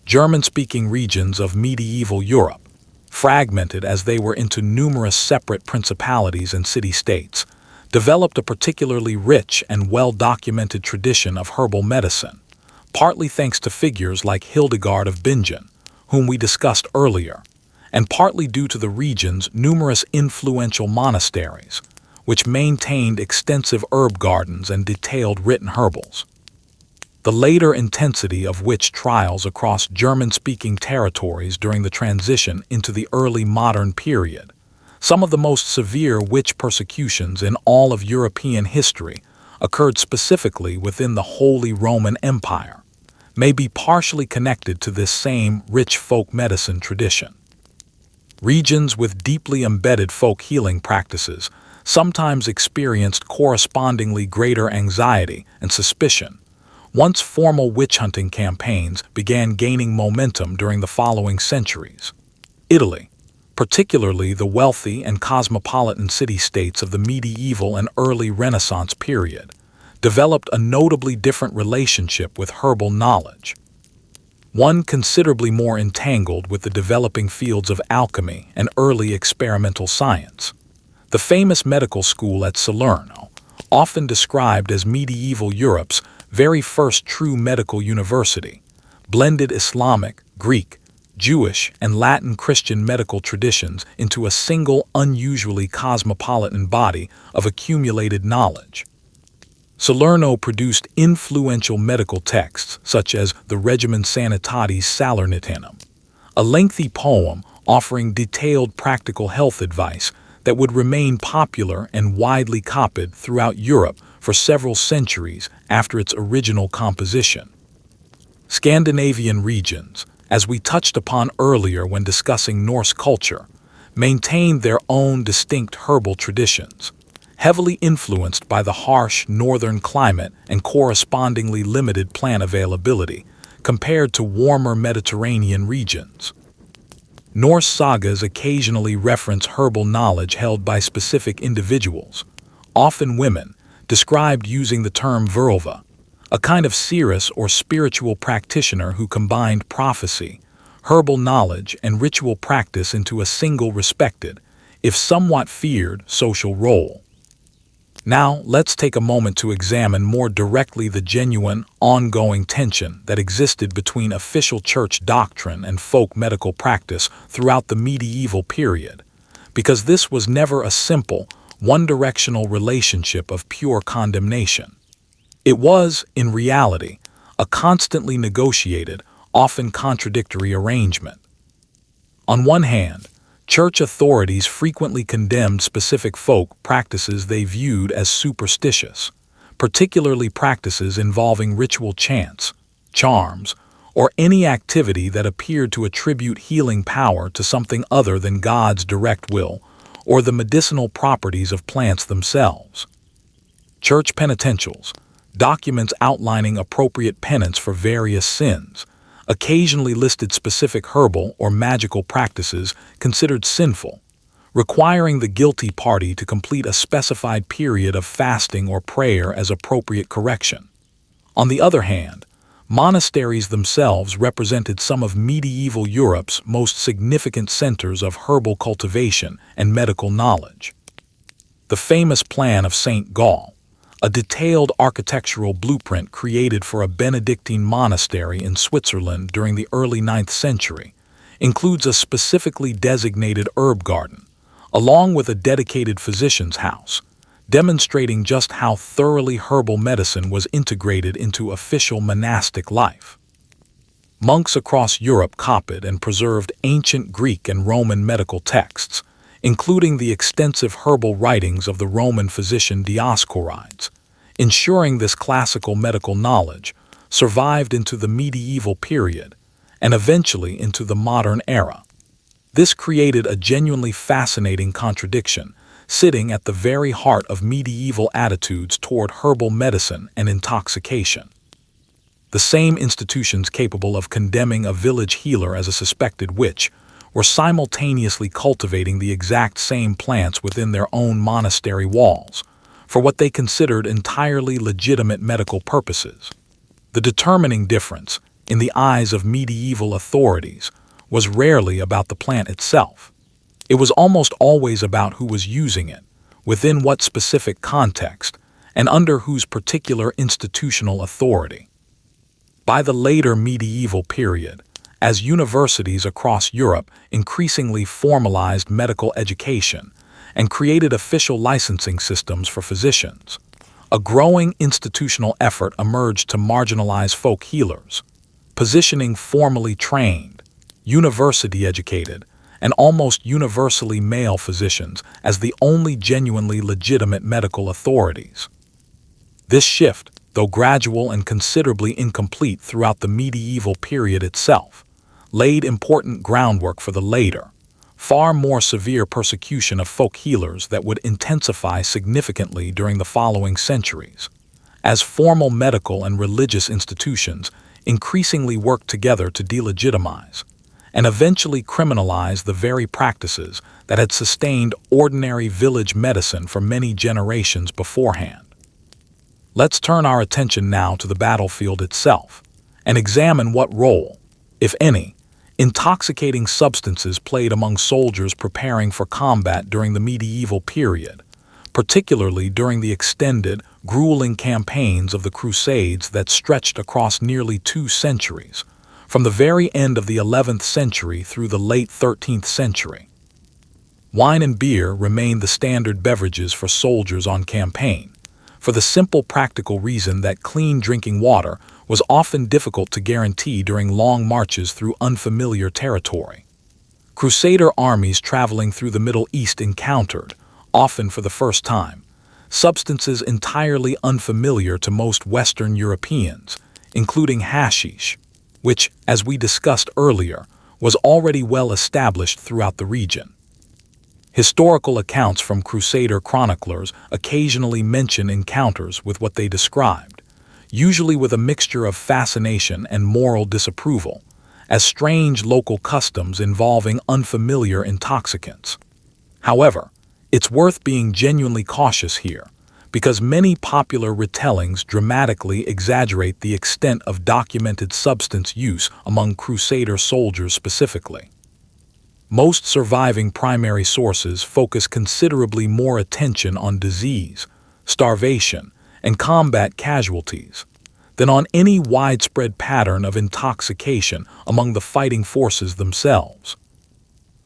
German-speaking regions of medieval Europe, fragmented as they were into numerous separate principalities and city-states, developed a particularly rich and well-documented tradition of herbal medicine, partly thanks to figures like Hildegard of Bingen, whom we discussed earlier, and partly due to the region's numerous influential monasteries, which maintained extensive herb gardens and detailed written herbals. The later intensity of witch trials across German-speaking territories during the transition into the early modern period, Some of the most severe witch persecutions in all of European history occurred specifically within the Holy Roman Empire, may be partially connected to this same rich folk medicine tradition. Regions with deeply embedded folk healing practices sometimes experienced correspondingly greater anxiety and suspicion once formal witch-hunting campaigns began gaining momentum during the following centuries. Italy, particularly the wealthy and cosmopolitan city-states of the medieval and early Renaissance period, developed a notably different relationship with herbal knowledge, one considerably more entangled with the developing fields of alchemy and early experimental science. The famous medical school at Salerno, often described as medieval Europe's very first true medical university, blended Islamic, Greek, Jewish, and Latin Christian medical traditions into a single, unusually cosmopolitan body of accumulated knowledge. Salerno produced influential medical texts such as the Regimen Sanitatis Salernitanum, a lengthy poem offering detailed practical health advice that would remain popular and widely copied throughout Europe for several centuries after its original composition. Scandinavian regions, as we touched upon earlier when discussing Norse culture, maintained their own distinct herbal traditions, heavily influenced by the harsh northern climate and correspondingly limited plant availability compared to warmer Mediterranean regions. Norse sagas occasionally reference herbal knowledge held by specific individuals, often women, described using the term völva, a kind of seeress or spiritual practitioner who combined prophecy, herbal knowledge, and ritual practice into a single respected, if somewhat feared, social role. Now, let's take a moment to examine more directly the genuine, ongoing tension that existed between official church doctrine and folk medical practice throughout the medieval period, because this was never a simple, one-directional relationship of pure condemnation. It was, in reality, a constantly negotiated, often contradictory arrangement. On one hand, church authorities frequently condemned specific folk practices they viewed as superstitious, particularly practices involving ritual chants, charms, or any activity that appeared to attribute healing power to something other than God's direct will or the medicinal properties of plants themselves. Church penitentials, documents outlining appropriate penance for various sins, occasionally listed specific herbal or magical practices considered sinful, requiring the guilty party to complete a specified period of fasting or prayer as appropriate correction. On the other hand, monasteries themselves represented some of medieval Europe's most significant centers of herbal cultivation and medical knowledge. The famous plan of St. Gall, a detailed architectural blueprint created for a Benedictine monastery in Switzerland during the early 9th century, includes a specifically designated herb garden, along with a dedicated physician's house, demonstrating just how thoroughly herbal medicine was integrated into official monastic life. Monks across Europe copied and preserved ancient Greek and Roman medical texts, including the extensive herbal writings of the Roman physician Dioscorides, ensuring this classical medical knowledge survived into the medieval period and eventually into the modern era. This created a genuinely fascinating contradiction, sitting at the very heart of medieval attitudes toward herbal medicine and intoxication. The same institutions capable of condemning a village healer as a suspected witch were simultaneously cultivating the exact same plants within their own monastery walls, for what they considered entirely legitimate medical purposes. The determining difference, in the eyes of medieval authorities, was rarely about the plant itself. It was almost always about who was using it, within what specific context, and under whose particular institutional authority. By the later medieval period, as universities across Europe increasingly formalized medical education and created official licensing systems for physicians, a growing institutional effort emerged to marginalize folk healers, positioning formally trained, university-educated, and almost universally male physicians as the only genuinely legitimate medical authorities. This shift, though gradual and considerably incomplete throughout the medieval period itself, laid important groundwork for the later, far more severe persecution of folk healers that would intensify significantly during the following centuries, as formal medical and religious institutions increasingly worked together to delegitimize and eventually criminalize the very practices that had sustained ordinary village medicine for many generations beforehand. Let's turn our attention now to the battlefield itself and examine what role, if any, intoxicating substances played among soldiers preparing for combat during the medieval period, particularly during the extended, grueling campaigns of the Crusades that stretched across nearly 2 centuries, from the very end of the 11th century through the late 13th century. Wine and beer remained the standard beverages for soldiers on campaign, for the simple practical reason that clean drinking water was often difficult to guarantee during long marches through unfamiliar territory. Crusader armies traveling through the Middle East encountered, often for the first time, substances entirely unfamiliar to most Western Europeans, including hashish, which, as we discussed earlier, was already well established throughout the region. Historical accounts from Crusader chroniclers occasionally mention encounters with what they described, usually with a mixture of fascination and moral disapproval, as strange local customs involving unfamiliar intoxicants. However, it's worth being genuinely cautious here, because many popular retellings dramatically exaggerate the extent of documented substance use among Crusader soldiers specifically. Most surviving primary sources focus considerably more attention on disease, starvation, and combat casualties than on any widespread pattern of intoxication among the fighting forces themselves.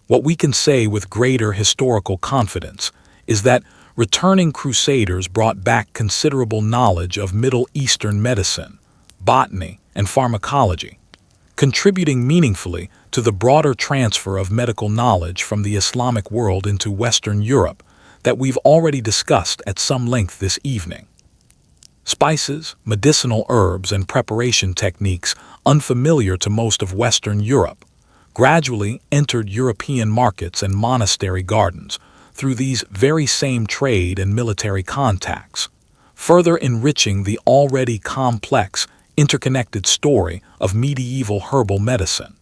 What we can say with greater historical confidence is that returning Crusaders brought back considerable knowledge of Middle Eastern medicine, botany, and pharmacology, contributing meaningfully to the broader transfer of medical knowledge from the Islamic world into Western Europe that we've already discussed at some length this evening. Spices, medicinal herbs, and preparation techniques unfamiliar to most of Western Europe gradually entered European markets and monastery gardens through these very same trade and military contacts, further enriching the already complex, interconnected story of medieval herbal medicine.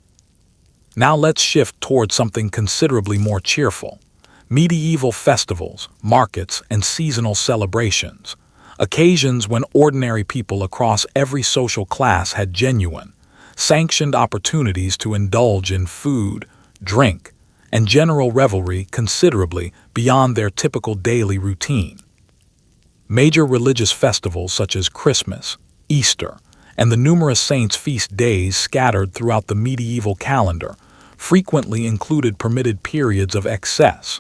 Now let's shift towards something considerably more cheerful: medieval festivals, markets, and seasonal celebrations, occasions when ordinary people across every social class had genuine, sanctioned opportunities to indulge in food, drink, and general revelry considerably beyond their typical daily routine. Major religious festivals such as Christmas, Easter, and the numerous saints' feast days scattered throughout the medieval calendar frequently included permitted periods of excess,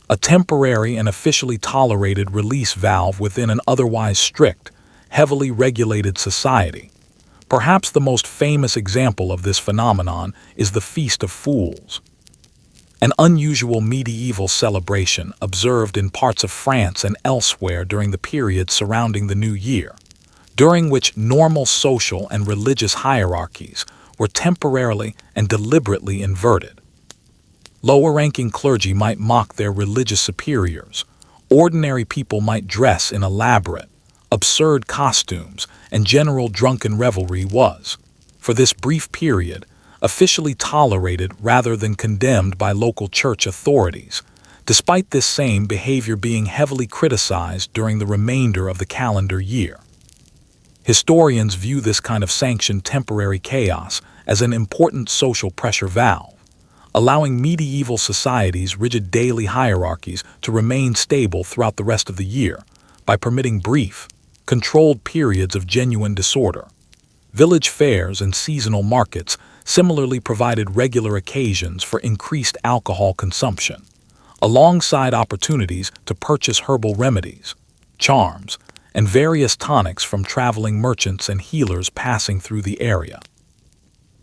a temporary and officially tolerated release valve within an otherwise strict, heavily regulated society. Perhaps the most famous example of this phenomenon is the Feast of Fools, an unusual medieval celebration observed in parts of France and elsewhere during the period surrounding the New Year, during which normal social and religious hierarchies were temporarily and deliberately inverted. Lower-ranking clergy might mock their religious superiors. Ordinary people might dress in elaborate, absurd costumes, and general drunken revelry was, for this brief period, officially tolerated rather than condemned by local church authorities, despite this same behavior being heavily criticized during the remainder of the calendar year. Historians view this kind of sanctioned temporary chaos as an important social pressure valve, allowing medieval society's rigid daily hierarchies to remain stable throughout the rest of the year by permitting brief, controlled periods of genuine disorder. Village fairs and seasonal markets similarly provided regular occasions for increased alcohol consumption, alongside opportunities to purchase herbal remedies, charms, and various tonics from traveling merchants and healers passing through the area.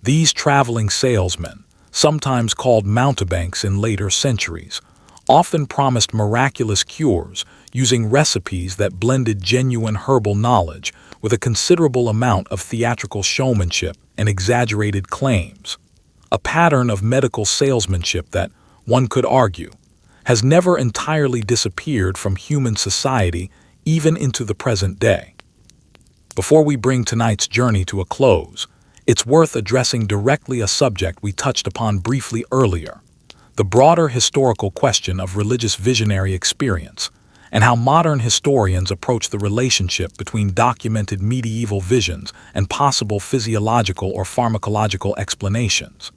These traveling salesmen, sometimes called mountebanks in later centuries, often promised miraculous cures using recipes that blended genuine herbal knowledge with a considerable amount of theatrical showmanship and exaggerated claims, a pattern of medical salesmanship that, one could argue, has never entirely disappeared from human society even into the present day. Before we bring tonight's journey to a close, it's worth addressing directly a subject we touched upon briefly earlier: the broader historical question of religious visionary experience, and how modern historians approach the relationship between documented medieval visions and possible physiological or pharmacological explanations.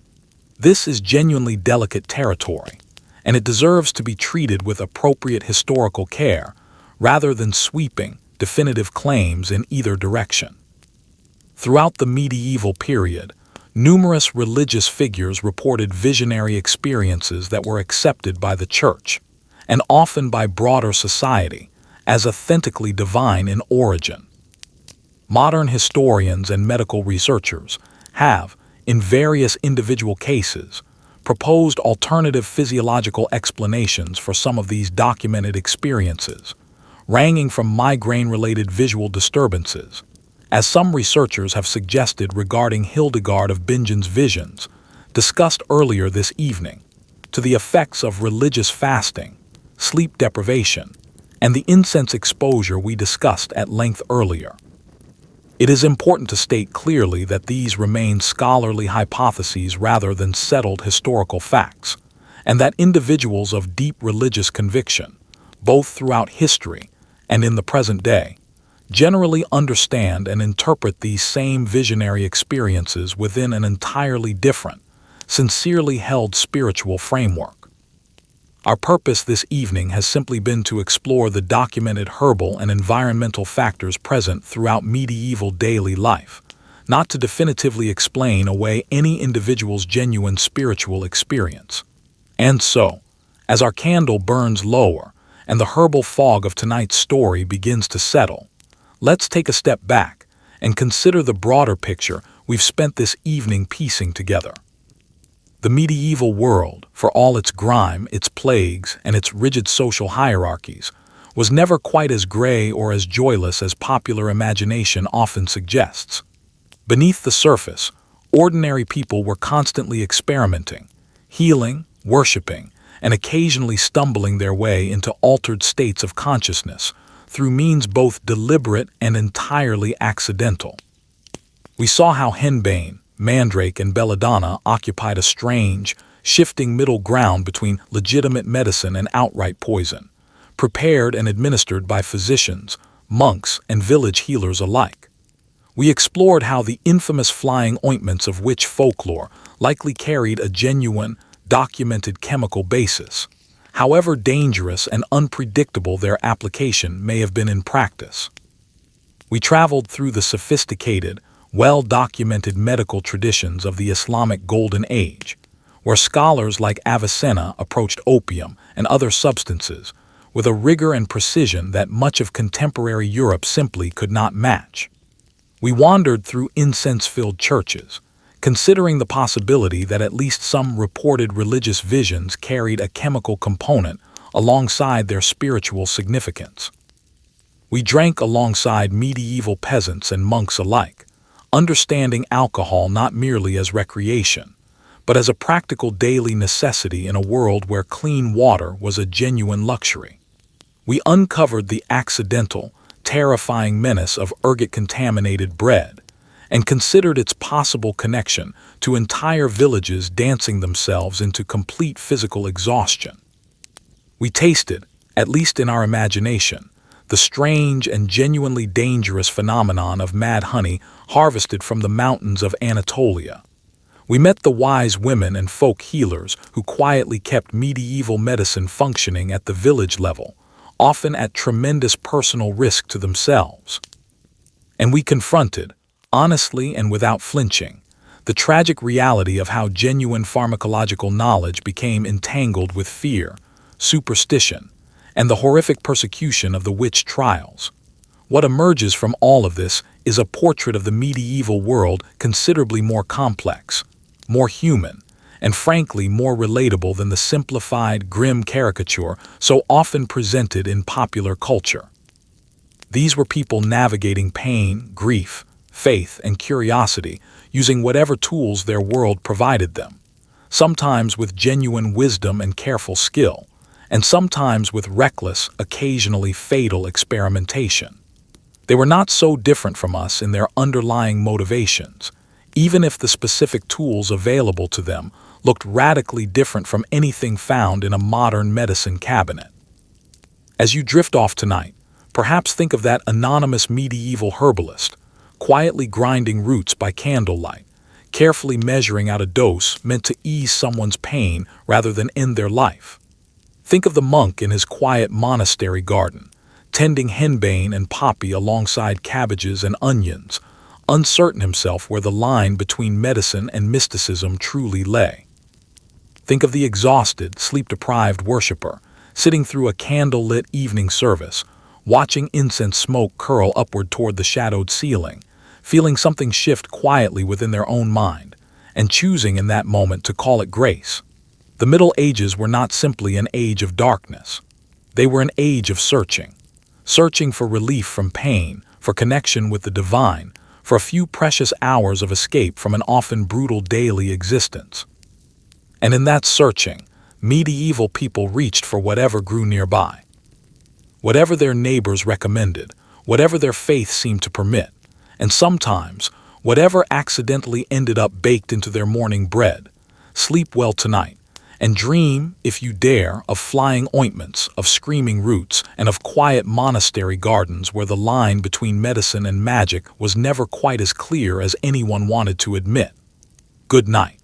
This is genuinely delicate territory, and it deserves to be treated with appropriate historical care rather than sweeping, definitive claims in either direction. Throughout the medieval period, numerous religious figures reported visionary experiences that were accepted by the church, and often by broader society, as authentically divine in origin. Modern historians and medical researchers have, in various individual cases, proposed alternative physiological explanations for some of these documented experiences, ranging from migraine-related visual disturbances, as some researchers have suggested regarding Hildegard of Bingen's visions, discussed earlier this evening, to the effects of religious fasting, sleep deprivation, and the incense exposure we discussed at length earlier. It is important to state clearly that these remain scholarly hypotheses rather than settled historical facts, and that individuals of deep religious conviction, both throughout history and in the present day, generally understand and interpret these same visionary experiences within an entirely different, sincerely held spiritual framework. Our purpose this evening has simply been to explore the documented herbal and environmental factors present throughout medieval daily life, not to definitively explain away any individual's genuine spiritual experience. And so, as our candle burns lower and the herbal fog of tonight's story begins to settle, let's take a step back and consider the broader picture we've spent this evening piecing together. The medieval world, for all its grime, its plagues, and its rigid social hierarchies, was never quite as gray or as joyless as popular imagination often suggests. Beneath the surface, ordinary people were constantly experimenting, healing, worshiping, and occasionally stumbling their way into altered states of consciousness through means both deliberate and entirely accidental. We saw how henbane, mandrake, and belladonna occupied a strange, shifting middle ground between legitimate medicine and outright poison, prepared and administered by physicians, monks, and village healers alike. We explored how the infamous flying ointments of witch folklore likely carried a genuine, documented chemical basis, however dangerous and unpredictable their application may have been in practice. We traveled through the sophisticated, well-documented medical traditions of the Islamic Golden Age, where scholars like Avicenna approached opium and other substances with a rigor and precision that much of contemporary Europe simply could not match. We wandered through incense-filled churches, considering the possibility that at least some reported religious visions carried a chemical component alongside their spiritual significance. We drank alongside medieval peasants and monks alike, understanding alcohol not merely as recreation, but as a practical daily necessity in a world where clean water was a genuine luxury. We uncovered the accidental, terrifying menace of ergot-contaminated bread, and considered its possible connection to entire villages dancing themselves into complete physical exhaustion. We tasted, at least in our imagination, the strange and genuinely dangerous phenomenon of mad honey harvested from the mountains of Anatolia. We met the wise women and folk healers who quietly kept medieval medicine functioning at the village level, often at tremendous personal risk to themselves. And we confronted, honestly and without flinching, the tragic reality of how genuine pharmacological knowledge became entangled with fear, superstition, and the horrific persecution of the witch trials. What emerges from all of this is a portrait of the medieval world considerably more complex, more human, and frankly more relatable than the simplified, grim caricature so often presented in popular culture. These were people navigating pain, grief, faith, and curiosity, using whatever tools their world provided them, sometimes with genuine wisdom and careful skill, and sometimes with reckless, occasionally fatal experimentation. They were not so different from us in their underlying motivations, even if the specific tools available to them looked radically different from anything found in a modern medicine cabinet. As you drift off tonight, perhaps think of that anonymous medieval herbalist, quietly grinding roots by candlelight, carefully measuring out a dose meant to ease someone's pain rather than end their life. Think of the monk in his quiet monastery garden, tending henbane and poppy alongside cabbages and onions, uncertain himself where the line between medicine and mysticism truly lay. Think of the exhausted, sleep-deprived worshiper, sitting through a candle-lit evening service, watching incense smoke curl upward toward the shadowed ceiling, feeling something shift quietly within their own mind, and choosing in that moment to call it grace. The Middle Ages were not simply an age of darkness. They were an age of searching for relief from pain, for connection with the divine, for a few precious hours of escape from an often brutal daily existence. And in that searching, medieval people reached for whatever grew nearby. Whatever their neighbors recommended, whatever their faith seemed to permit, and sometimes, whatever accidentally ended up baked into their morning bread. Sleep well tonight, and dream, if you dare, of flying ointments, of screaming roots, and of quiet monastery gardens where the line between medicine and magic was never quite as clear as anyone wanted to admit. Good night.